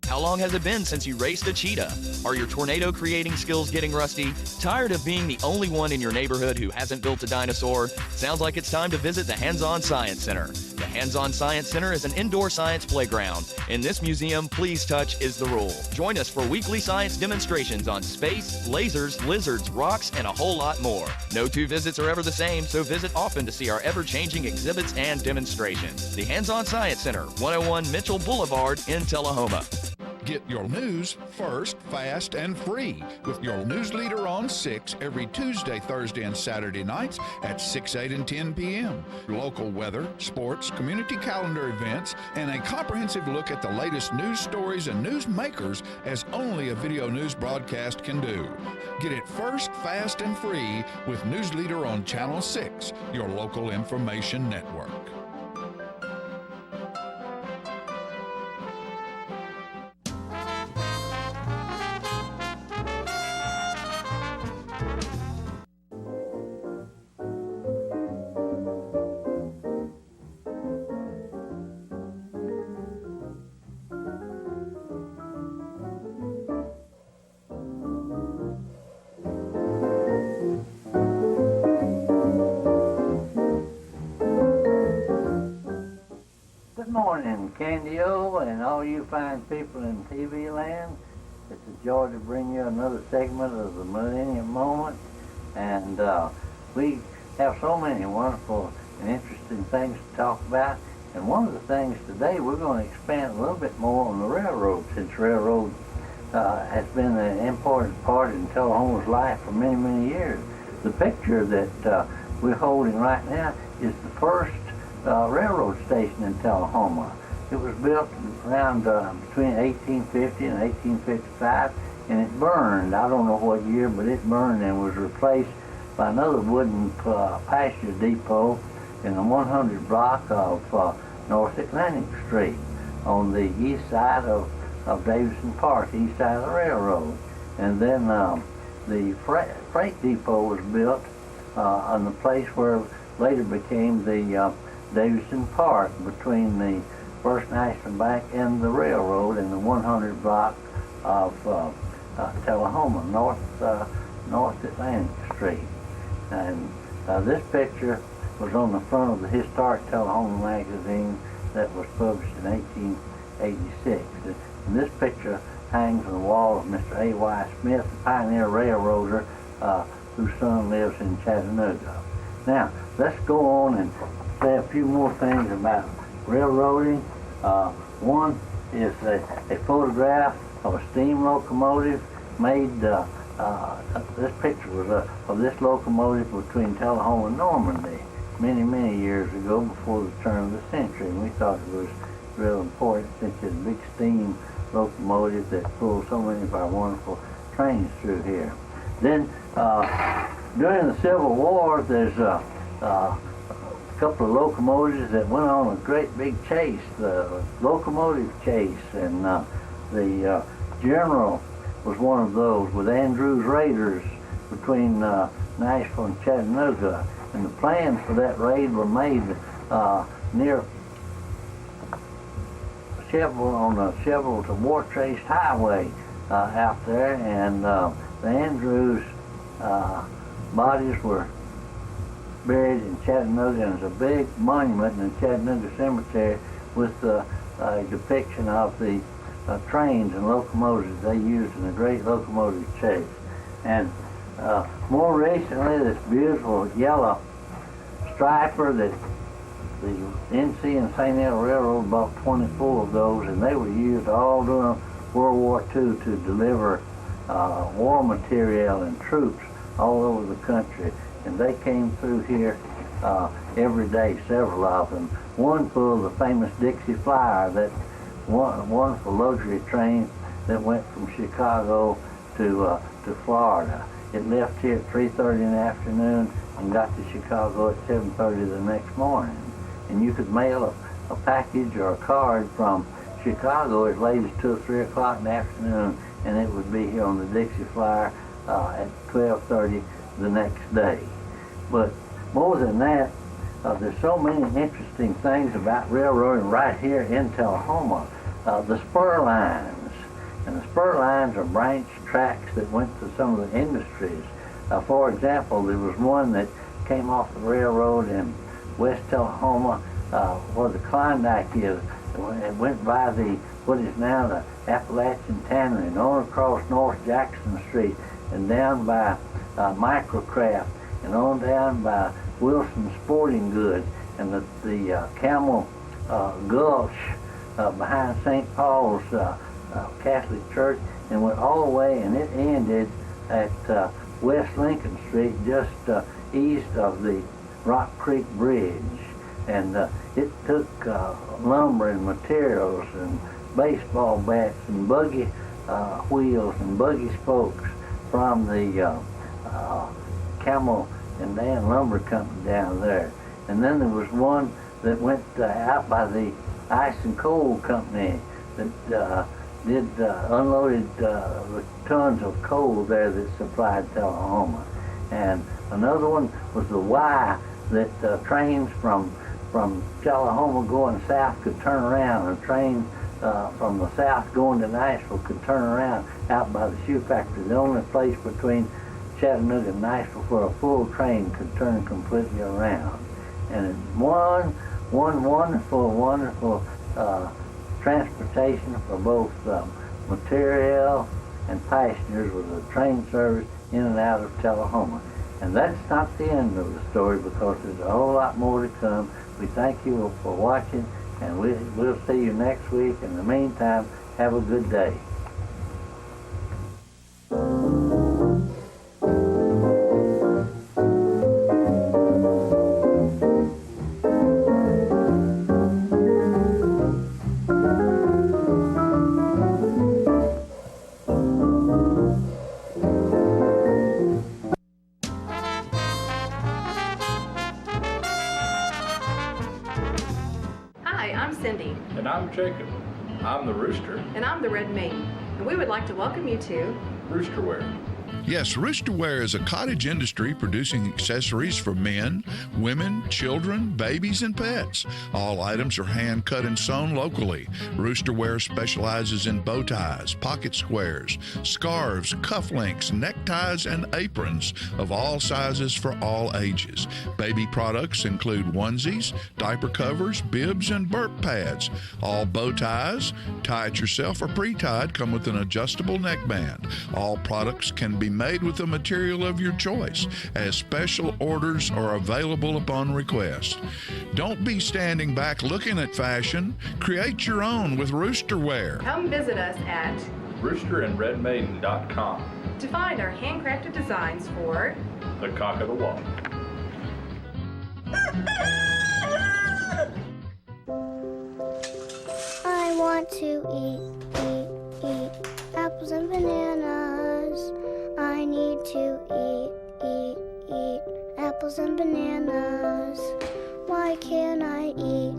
Speaker 4: How long has it been since you raced a cheetah? Are your tornado creating skills getting rusty? Tired of being the only one in your neighborhood who hasn't built a dinosaur? Sounds like it's time to visit the Hands-On Science Center. The Hands-On Science Center is an indoor science playground. In this museum, please touch is the rule. Join us for weekly science demonstrations on space, lasers, lizards, rocks, and a whole lot more. No two visits are ever the same, so visit often to see our ever-changing exhibits and demonstrations. The Hands-On Science Center, 101 Mitchell Boulevard in Tullahoma.
Speaker 8: Get your news first, fast, and free with your news leader on 6 every Tuesday, Thursday, and Saturday nights at 6, 8, and 10 p.m. Local weather, sports, community calendar events, and a comprehensive look at the latest news stories and news makers as only a video news broadcast can do. Get it first, fast, and free with News Leader on Channel 6, your local information network.
Speaker 5: Candy-O and all you fine people in TV land. It's a joy to bring you another segment of the Millennium Moment. And we have so many wonderful and interesting things to talk about. And one of the things today, we're going to expand a little bit more on the railroad, since railroad has been an important part in Tullahoma's life for many, many years. The picture that we're holding right now is the first railroad station in Tullahoma. It was built around between 1850 and 1855, and it burned. I don't know what year, but it burned and was replaced by another wooden passenger depot in the 100 block of North Atlantic Street on the east side of Davidson Park, east side of the railroad. And then the freight depot was built on the place where later became the Davidson Park, between the First National Bank and the railroad in the 100 block of Tullahoma, North Atlantic Street. And this picture was on the front of the Historic Tullahoma magazine that was published in 1886. And this picture hangs on the wall of Mr. A.Y. Smith, the pioneer railroader whose son lives in Chattanooga. Now, let's go on and say a few more things about railroading. One is a photograph of a steam locomotive made. This picture was of this locomotive between Tullahoma and Normandy many years ago, before the turn of the century, and we thought it was real important since it's a big steam locomotive that pulls so many of our wonderful trains through here. Then during the Civil War, there's a couple of locomotives that went on a great big chase, the locomotive chase, and the General was one of those with Andrews Raiders between Nashville and Chattanooga. And the plans for that raid were made near Chevrolet, on the Chevrolet to Wartrace Highway out there, and the Andrews bodies were buried in Chattanooga, and there's a big monument in the Chattanooga Cemetery with a depiction of the trains and locomotives they used in the great locomotive chase. And more recently, this beautiful yellow striper that the NC and St. L Railroad bought 24 of those, and they were used all during World War II to deliver war material and troops all over the country. And they came through here every day, several of them. One full of the famous Dixie Flyer, that wonderful luxury train that went from Chicago to Florida. It left here at 3:30 in the afternoon and got to Chicago at 7:30 the next morning. And you could mail a package or a card from Chicago as late as 2 or 3 o'clock in the afternoon, and it would be here on the Dixie Flyer at 12:30 the next day. But more than that, there's so many interesting things about railroading right here in Tullahoma. The spur lines. And the spur lines are branch tracks that went to some of the industries. For example, there was one that came off the railroad in West Tullahoma where the Klondike is. It went by what is now the Appalachian Tannery, and on across North Jackson Street, and down by Microcraft, and on down by Wilson Sporting Goods, and the Camel Gulch behind St. Paul's Catholic Church, and went all the way, and it ended at West Lincoln Street, just east of the Rock Creek Bridge. And it took lumber and materials and baseball bats and buggy wheels and buggy spokes from the Camel and Dan Lumber Company down there. And then there was one that went out by the Ice and Coal Company that unloaded tons of coal there that supplied Tullahoma. And another one was the Y that trains from Tullahoma going south could turn around, and trains from the south going to Nashville could turn around out by the shoe factory, the only place between Chattanooga and Nashville where a full train could turn completely around. And one wonderful transportation for both material and passengers with a train service in and out of Tullahoma. And that's not the end of the story, because there's a whole lot more to come. We thank you for watching, and we'll see you next week. In the meantime, have a good day.
Speaker 2: Jacob. I'm the Rooster.
Speaker 6: And I'm the Red Mane. And we would like to welcome you to
Speaker 2: Roosterwear.
Speaker 8: Yes, Roosterwear is a cottage industry producing accessories for men, women, children, babies, and pets. All items are hand cut and sewn locally. Roosterwear specializes in bow ties, pocket squares, scarves, cufflinks, neckties, and aprons of all sizes for all ages. Baby products include onesies, diaper covers, bibs, and burp pads. All bow ties, tie it yourself or pre-tied, come with an adjustable neckband. All products can be made with the material of your choice, as special orders are available upon request. Don't be standing back looking at fashion. Create your own with Roosterwear.
Speaker 6: come visit us at
Speaker 2: roosterandredmaiden.com.
Speaker 6: to find our handcrafted designs for
Speaker 2: The Cock of the Walk.
Speaker 7: I want to eat apples and bananas. I need to eat apples and bananas. Why can't I eat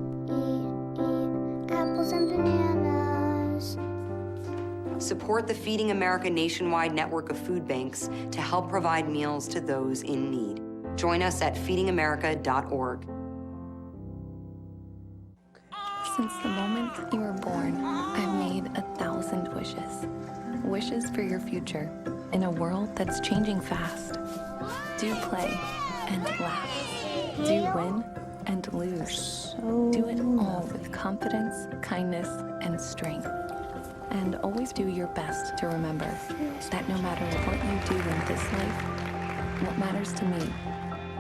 Speaker 7: apples and bananas?
Speaker 9: Support the Feeding America nationwide network of food banks to help provide meals to those in need. Join us at feedingamerica.org.
Speaker 10: Since the moment you were born, I've made 1,000 wishes. Wishes for your future in a world that's changing fast. Do play and laugh. Do win and lose. Do it all with confidence, kindness, and strength. And always do your best to remember that no matter what you do in this life, what matters to me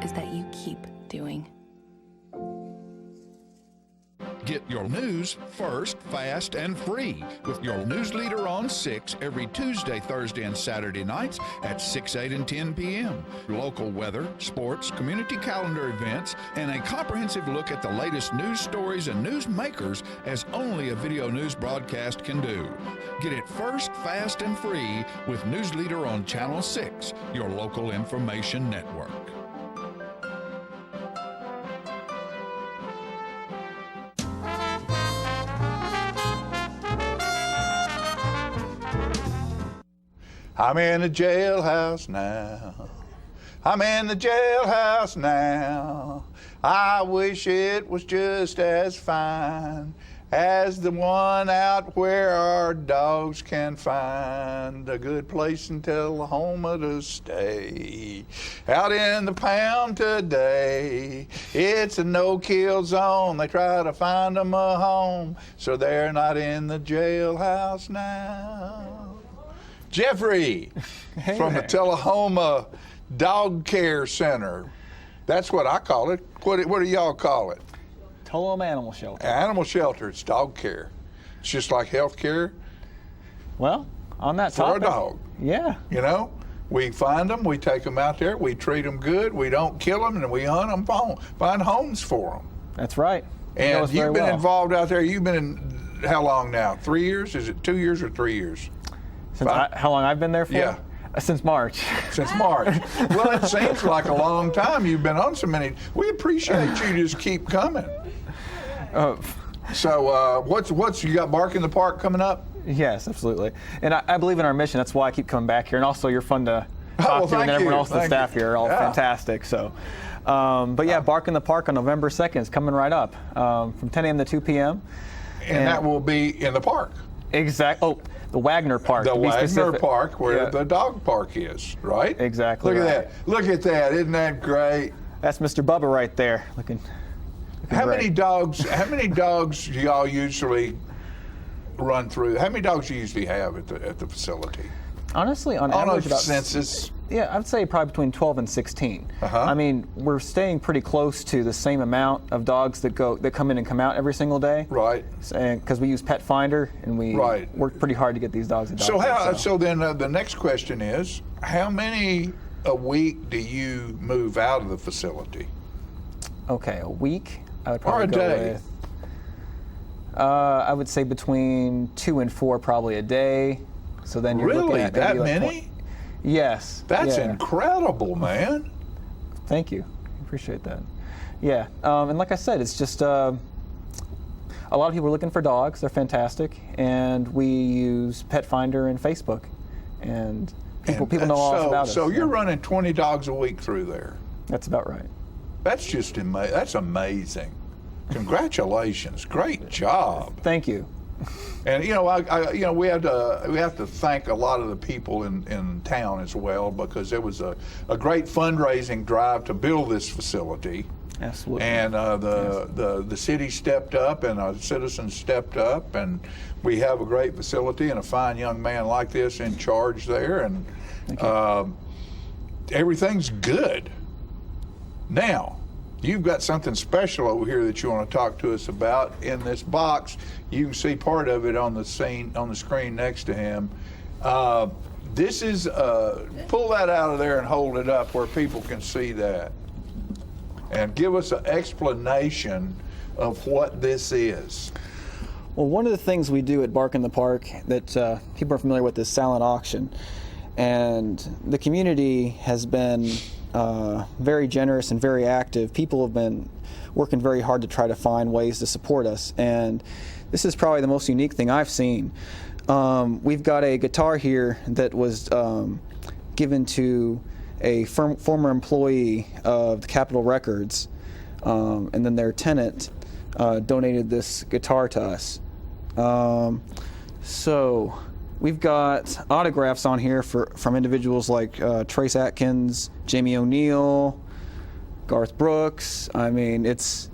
Speaker 10: is that you keep doing.
Speaker 8: Get your news first, fast, and free with your news leader on 6 every Tuesday, Thursday, and Saturday nights at 6, 8, and 10 p.m. Local weather, sports, community calendar events, and a comprehensive look at the latest news stories and news makers as only a video news broadcast can do. Get it first, fast, and free with News Leader on Channel 6, your local information network.
Speaker 1: I'm in the jailhouse now. I'm in the jailhouse now. I wish it was just as fine as the one out where our dogs can find a good place in Tullahoma to stay. Out in the pound today, it's a no-kill zone. They try to find them a home, so they're not in the jailhouse now. Jeffrey from the Tullahoma Dog Care Center. That's what I call it. What do y'all call it?
Speaker 11: Tullahoma Animal Shelter.
Speaker 1: Animal shelter. It's dog care. It's just like health care.
Speaker 11: Well, on that
Speaker 1: for
Speaker 11: topic.
Speaker 1: a dog.
Speaker 11: Yeah.
Speaker 1: You know, we find them, we take them out there, we treat them good, we don't kill them, and we hunt them, find homes for them.
Speaker 11: That's right.
Speaker 1: And you've been involved out there. You've been in how long now? 3 years? Is it 2 years or 3 years?
Speaker 11: How long I've been there for?
Speaker 1: Yeah.
Speaker 11: Since March.
Speaker 1: Since March. Well, it seems like a long time. You've been on so many. We appreciate you. Just keep coming. So what's you got Bark in the Park coming up?
Speaker 11: Yes, absolutely. And I believe in our mission. That's why I keep coming back here. And also, you're fun to talk to, and everyone else on the staff here are all fantastic. So, but yeah, Bark in the Park on November 2nd is coming right up from 10 a.m. to 2 p.m.
Speaker 1: And that will be in the park.
Speaker 11: Exactly. Oh, the Wagner Park.
Speaker 1: The Wagner Park, where the dog park is, right?
Speaker 11: Exactly.
Speaker 1: Look at that. Look at that. Isn't that great?
Speaker 11: That's Mr. Bubba right there, looking
Speaker 1: How
Speaker 11: great.
Speaker 1: many dogs do y'all usually run through? How many dogs do you usually have at the facility?
Speaker 11: Honestly, on average, about
Speaker 1: census.
Speaker 11: Yeah, I'd say probably between 12 and 16. I mean, we're staying pretty close to the same amount of dogs that come in and come out every single day.
Speaker 1: Right.
Speaker 11: Because we use Pet Finder, and we work pretty hard to get these dogs adopted.
Speaker 1: So then the next question is, how many a week do you move out of the facility?
Speaker 11: Okay, a week. I would probably
Speaker 1: or a
Speaker 11: go
Speaker 1: day.
Speaker 11: with. I would say between 2 and 4 probably a day. So then you're looking at
Speaker 1: that
Speaker 11: maybe like
Speaker 1: many?
Speaker 11: Yes.
Speaker 1: That's
Speaker 11: yeah.
Speaker 1: incredible, man.
Speaker 11: Thank you. Appreciate that. Yeah. And like I said, it's just a lot of people are looking for dogs. They're fantastic, and we use Pet Finder and Facebook, and people know all about us.
Speaker 1: So you're running 20 dogs a week through there.
Speaker 11: That's about right.
Speaker 1: That's just amazing. That's amazing. Congratulations. Great job.
Speaker 11: Thank you.
Speaker 1: And we have to thank a lot of the people in town as well, because there was a great fundraising drive to build this facility.
Speaker 11: Absolutely.
Speaker 1: And the city stepped up, and our citizens stepped up, and we have a great facility and a fine young man like this in charge there, and everything's good. Now, you've got something special over here that you want to talk to us about in this box. You can see part of it on the screen next to him. This is, pull that out of there and hold it up where people can see that. And give us an explanation of what this is.
Speaker 11: Well, one of the things we do at Bark in the Park that people are familiar with is silent auction. And the community has been very generous and very active. People have been working very hard to try to find ways to support us. And this is probably the most unique thing I've seen. We've got a guitar here that was given to a former employee of the Capitol Records, and then their tenant donated this guitar to us. So we've got autographs on here from individuals like Trace Atkins, Jamie O'Neill, Garth Brooks. I mean, it's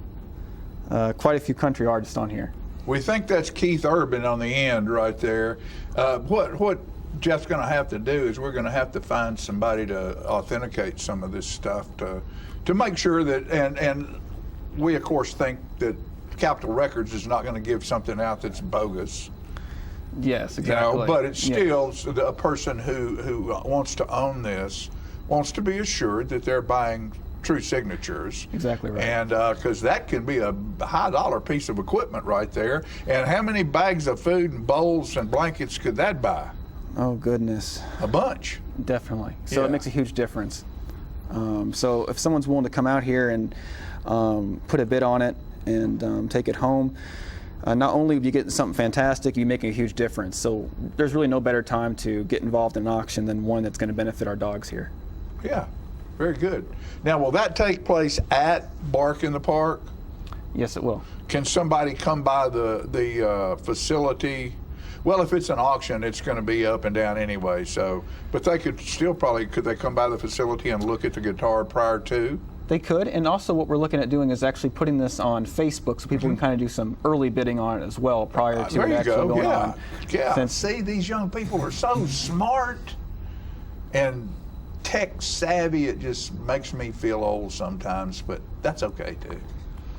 Speaker 11: quite a few country artists on here.
Speaker 1: We think that's Keith Urban on the end right there. What Jeff's going to have to do is we're going to have to find somebody to authenticate some of this stuff to make sure that, and we of course think that Capitol Records is not going to give something out that's bogus.
Speaker 11: Yes, exactly.
Speaker 1: But it's still a person who wants to own this wants to be assured that they're buying true signatures.
Speaker 11: Exactly right.
Speaker 1: And because that can be a high dollar piece of equipment right there. And how many bags of food and bowls and blankets could that buy?
Speaker 11: Oh, goodness.
Speaker 1: A bunch.
Speaker 11: Definitely. So it makes a huge difference. So if someone's willing to come out here and put a bid on it and take it home, not only do you get something fantastic, you make a huge difference. So there's really no better time to get involved in an auction than one that's going to benefit our dogs here.
Speaker 1: Yeah, very good. Now, will that take place at Bark in the Park?
Speaker 11: Yes, it will.
Speaker 1: Can somebody come by the facility? Well, if it's an auction, it's going to be up and down anyway. So, but they could still could they come by the facility and look at the guitar prior to?
Speaker 11: They could, and also what we're looking at doing is actually putting this on Facebook so people can kind of do some early bidding on it as well prior to it actually going on.
Speaker 1: Yeah, see, these young people are so smart and tech savvy. It just makes me feel old sometimes, but that's okay too.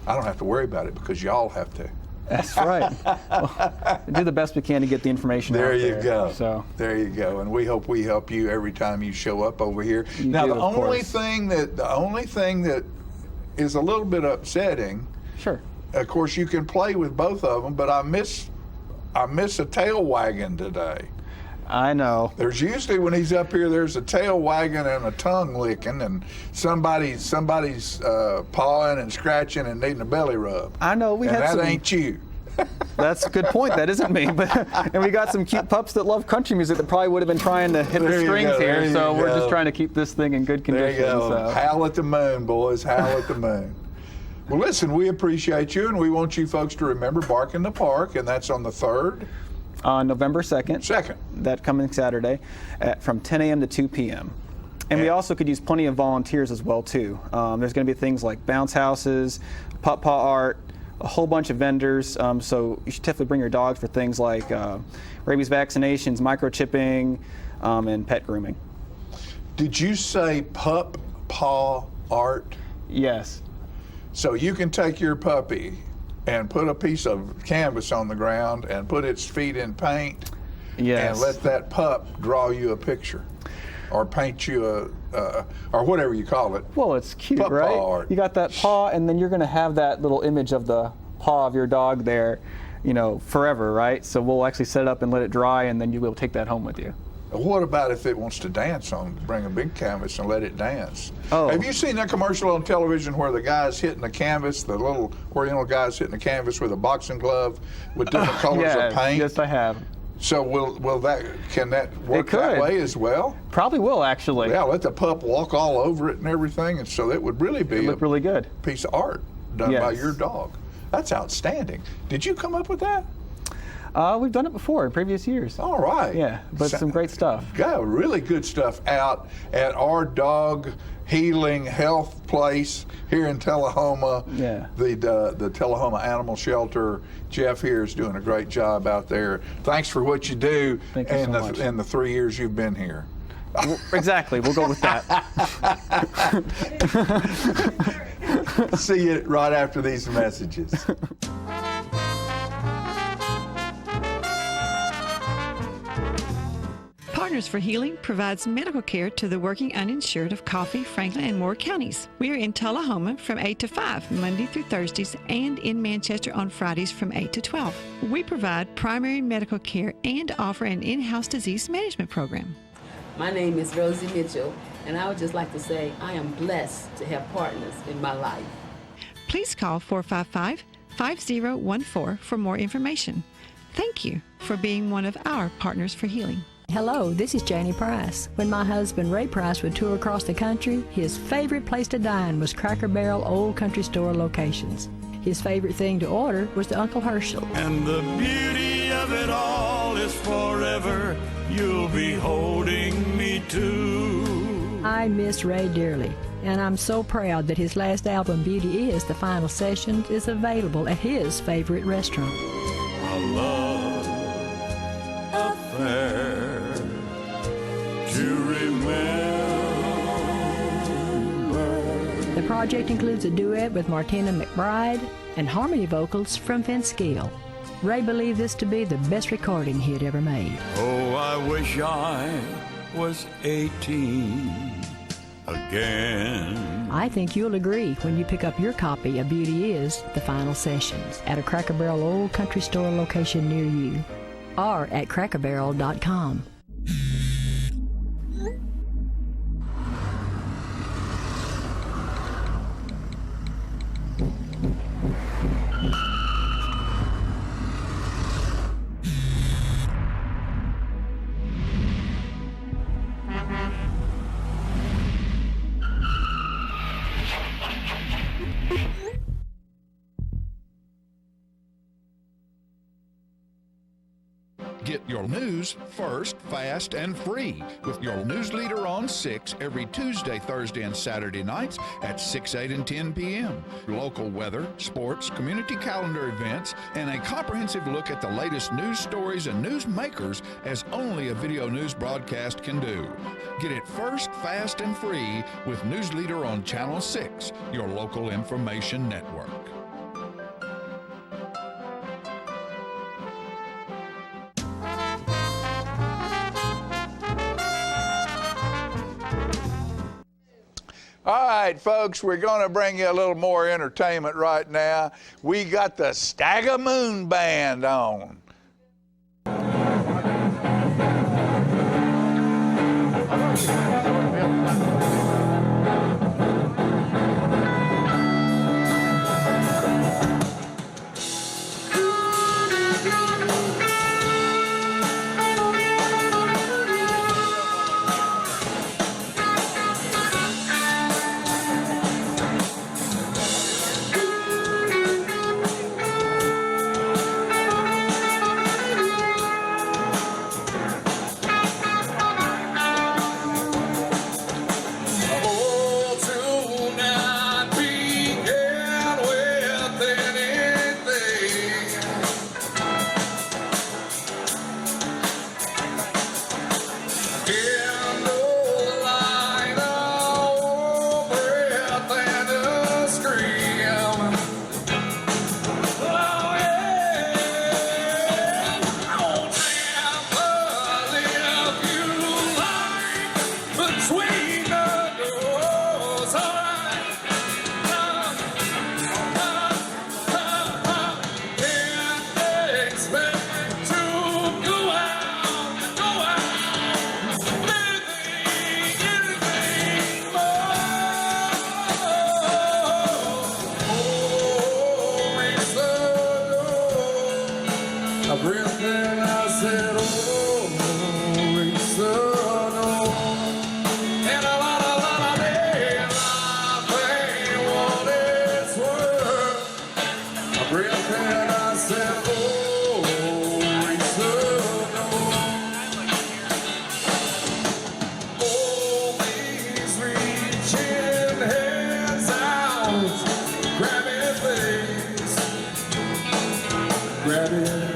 Speaker 1: I don't have to worry about it because y'all have to.
Speaker 11: That's right. Well, do the best we can to get the information out there.
Speaker 1: There you go.
Speaker 11: So
Speaker 1: there you go, and we hope we help you every time you show up over here. Now, the only thing that is a little bit upsetting.
Speaker 11: Sure.
Speaker 1: Of course, you can play with both of them, but I miss a tail wagging today.
Speaker 11: I know.
Speaker 1: There's usually when he's up here, there's a tail wagging and a tongue licking, and somebody's pawing and scratching and needing a belly rub.
Speaker 11: I know
Speaker 1: that ain't you.
Speaker 11: That's a good point. That isn't me. But and we got some cute pups that love country music that probably would have been trying to hit the strings here. So we're just trying to keep this thing in good condition.
Speaker 1: There you go.
Speaker 11: So.
Speaker 1: Howl at the moon, boys. Howl at the moon. Well, listen, we appreciate you, and we want you folks to remember Bark in the Park, and that's on the 3rd.
Speaker 11: November 2nd. That coming Saturday from 10 a.m. to 2 p.m. And we also could use plenty of volunteers as well, too. There's going to be things like bounce houses, pup paw art, a whole bunch of vendors. So you should definitely bring your dogs for things like rabies vaccinations, microchipping, and pet grooming.
Speaker 1: Did you say pup paw art?
Speaker 11: Yes.
Speaker 1: So you can take your puppy and put a piece of canvas on the ground and put its feet in paint, and let that pup draw you a picture or paint you or whatever you call it.
Speaker 11: Well, it's cute,
Speaker 1: pup
Speaker 11: right?
Speaker 1: Paw art.
Speaker 11: You got that paw, and then you're going to have that little image of the paw of your dog there, forever, right? So we'll actually set it up and let it dry, and then you'll be able to take that home with you.
Speaker 1: What about if it wants to dance on? Bring a big canvas and let it dance.
Speaker 11: Oh.
Speaker 1: Have you seen that commercial on television where the guy's hitting the canvas, the little Oriental guy's hitting the canvas with a boxing glove with different colors of paint?
Speaker 11: Yes, I have.
Speaker 1: So can that work that way as well?
Speaker 11: Probably will, actually.
Speaker 1: Yeah, let the pup walk all over it and everything, and so it would really be
Speaker 11: look really good.
Speaker 1: Piece of art done by your dog. That's outstanding. Did you come up with that?
Speaker 11: We've done it before in previous years.
Speaker 1: All right.
Speaker 11: Yeah, but some great stuff.
Speaker 1: Got really good stuff out at our dog healing health place here in Tullahoma.
Speaker 11: Yeah.
Speaker 1: The Tullahoma Animal Shelter. Jeff here is doing a great job out there. Thanks for what you do in the 3 years you've been here.
Speaker 11: Well, exactly. We'll go with that.
Speaker 1: See you right after these messages.
Speaker 12: Partners for Healing provides medical care to the working uninsured of Coffee, Franklin, and Moore counties. We are in Tullahoma from 8 to 5, Monday through Thursdays, and in Manchester on Fridays from 8 to 12. We provide primary medical care and offer an in-house disease management program.
Speaker 14: My name is Rosie Mitchell, and I would just like to say I am blessed to have partners in my life.
Speaker 12: Please call 455-5014 for more information. Thank you for being one of our Partners for Healing.
Speaker 15: Hello, this is Janie Price. When my husband Ray Price would tour across the country, his favorite place to dine was Cracker Barrel Old Country Store locations. His favorite thing to order was the Uncle Herschel.
Speaker 16: And the beauty of it all is forever, you'll be holding me to.
Speaker 15: I miss Ray dearly, and I'm so proud that his last album, Beauty Is, The Final Sessions, is available at his favorite restaurant.
Speaker 16: A love affair to remember.
Speaker 15: The project includes a duet with Martina McBride and harmony vocals from Vince Gill. Ray believed this to be the best recording he had ever made.
Speaker 16: Oh, I wish I was 18 again.
Speaker 15: I think you'll agree when you pick up your copy of Beauty Is, The Final Sessions at a Cracker Barrel Old Country Store location near you or at crackerbarrel.com.
Speaker 8: Get your news first, fast, and free with your news leader on 6 every Tuesday, Thursday, and Saturday nights at 6, 8, and 10 p.m. Local weather, sports, community calendar events, and a comprehensive look at the latest news stories and news makers as only a video news broadcast can do. Get it first, fast, and free with News Leader on Channel 6, your local information network.
Speaker 1: All right, folks, we're going to bring you a little more entertainment right now. We got the Stagger Moon Band on.
Speaker 16: then I said, oh, Lisa, no. And a lot of days I paid what it's worth. I breathed and I said, oh, Lisa, no. Oh, these reaching hands out, grabbing things, grabbing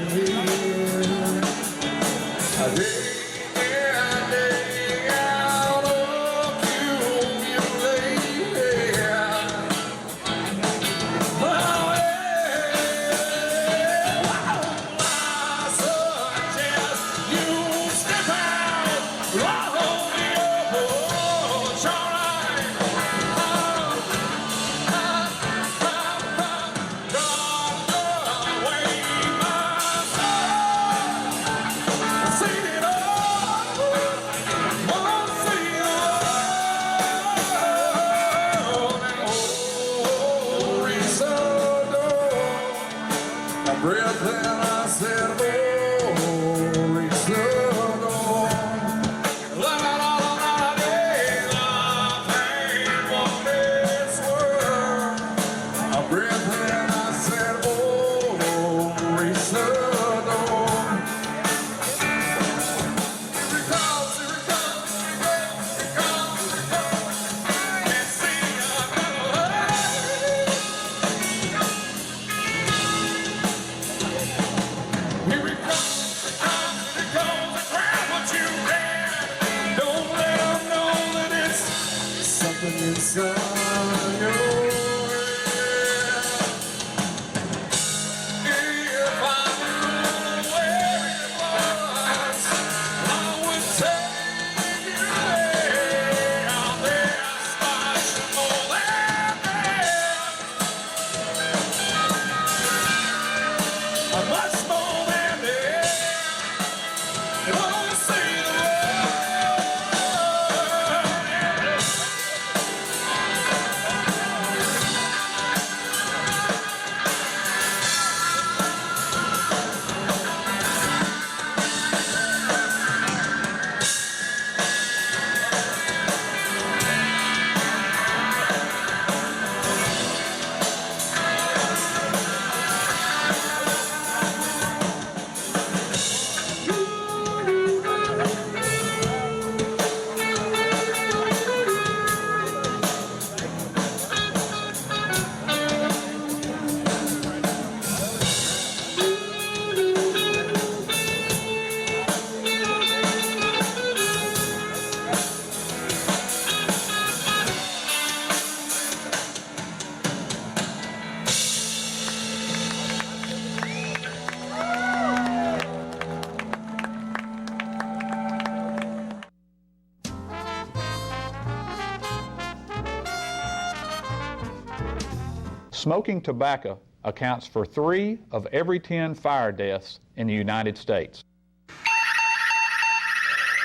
Speaker 17: Smoking tobacco accounts for 3 of every 10 fire deaths in the United States.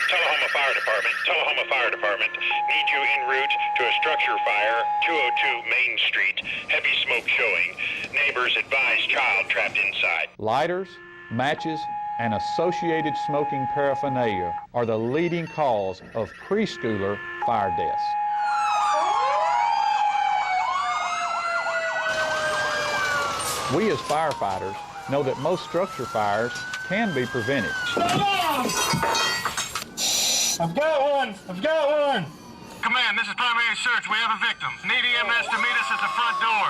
Speaker 18: Tullahoma Fire Department. Need you en route to a structure fire, 202 Main Street. Heavy smoke showing. Neighbors advise child trapped inside.
Speaker 17: Lighters, matches, and associated smoking paraphernalia are the leading cause of preschooler fire deaths. We as firefighters know that most structure fires can be prevented.
Speaker 16: I've got one! Command, this is primary search. We have a victim. Need EMS to meet us at the front door.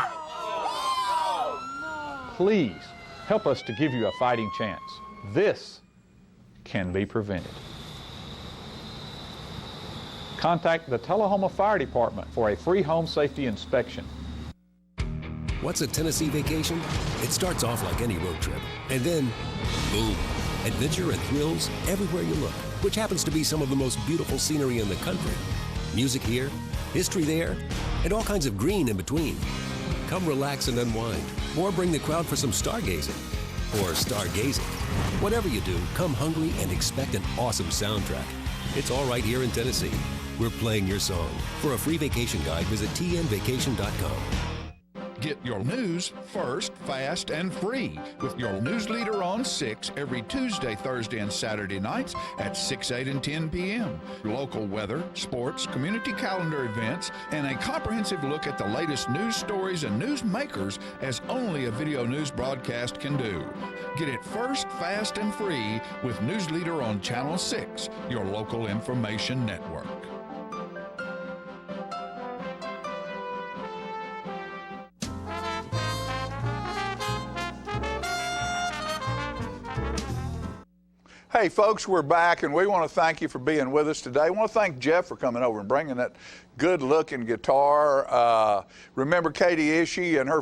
Speaker 17: Please help us to give you a fighting chance. This can be prevented. Contact the Tullahoma Fire Department for a free home safety inspection.
Speaker 25: What's a Tennessee vacation? It starts off like any road trip, and then, boom, adventure and thrills everywhere you look, which happens to be some of the most beautiful scenery in the country. Music here, history there, and all kinds of green in between. Come relax and unwind, or bring the crowd for some stargazing, or stargazing. Whatever you do, come hungry and expect an awesome soundtrack. It's all right here in Tennessee. We're playing your song. For a free vacation guide, visit tnvacation.com.
Speaker 8: Get your news first, fast, and free with your news leader on 6 every Tuesday, Thursday, and Saturday nights at 6, 8, and 10 p.m. Local weather, sports, community calendar events, and a comprehensive look at the latest news stories and news makers as only a video news broadcast can do. Get it first, fast, and free with News Leader on Channel 6, your local information network.
Speaker 1: Hey folks, we're back and we want to thank you for being with us today. I want to thank Jeff for coming over and bringing that good looking guitar. Remember Katie Ishii and her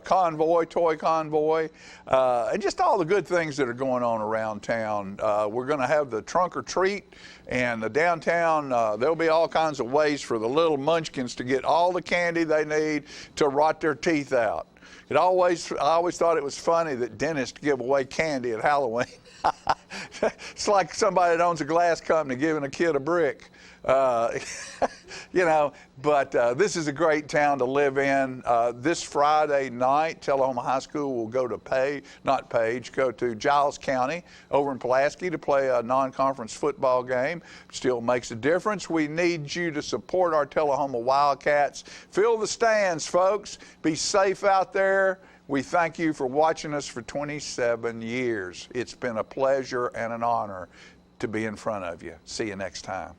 Speaker 1: convoy, toy convoy, and just all the good things that are going on around town. We're going to have the trunk or treat, and the downtown, there'll be all kinds of ways for the little munchkins to get all the candy they need to rot their teeth out. I always thought it was funny that dentists give away candy at Halloween. It's like somebody that owns a glass company giving a kid a brick. You know, but this is a great town to live in. This Friday night, Tullahoma High School will go to go to Giles County over in Pulaski to play a non-conference football game. Still makes a difference. We need you to support our Tullahoma Wildcats. Fill the stands, folks. Be safe out there. We thank you for watching us for 27 years. It's been a pleasure and an honor to be in front of you. See you next time.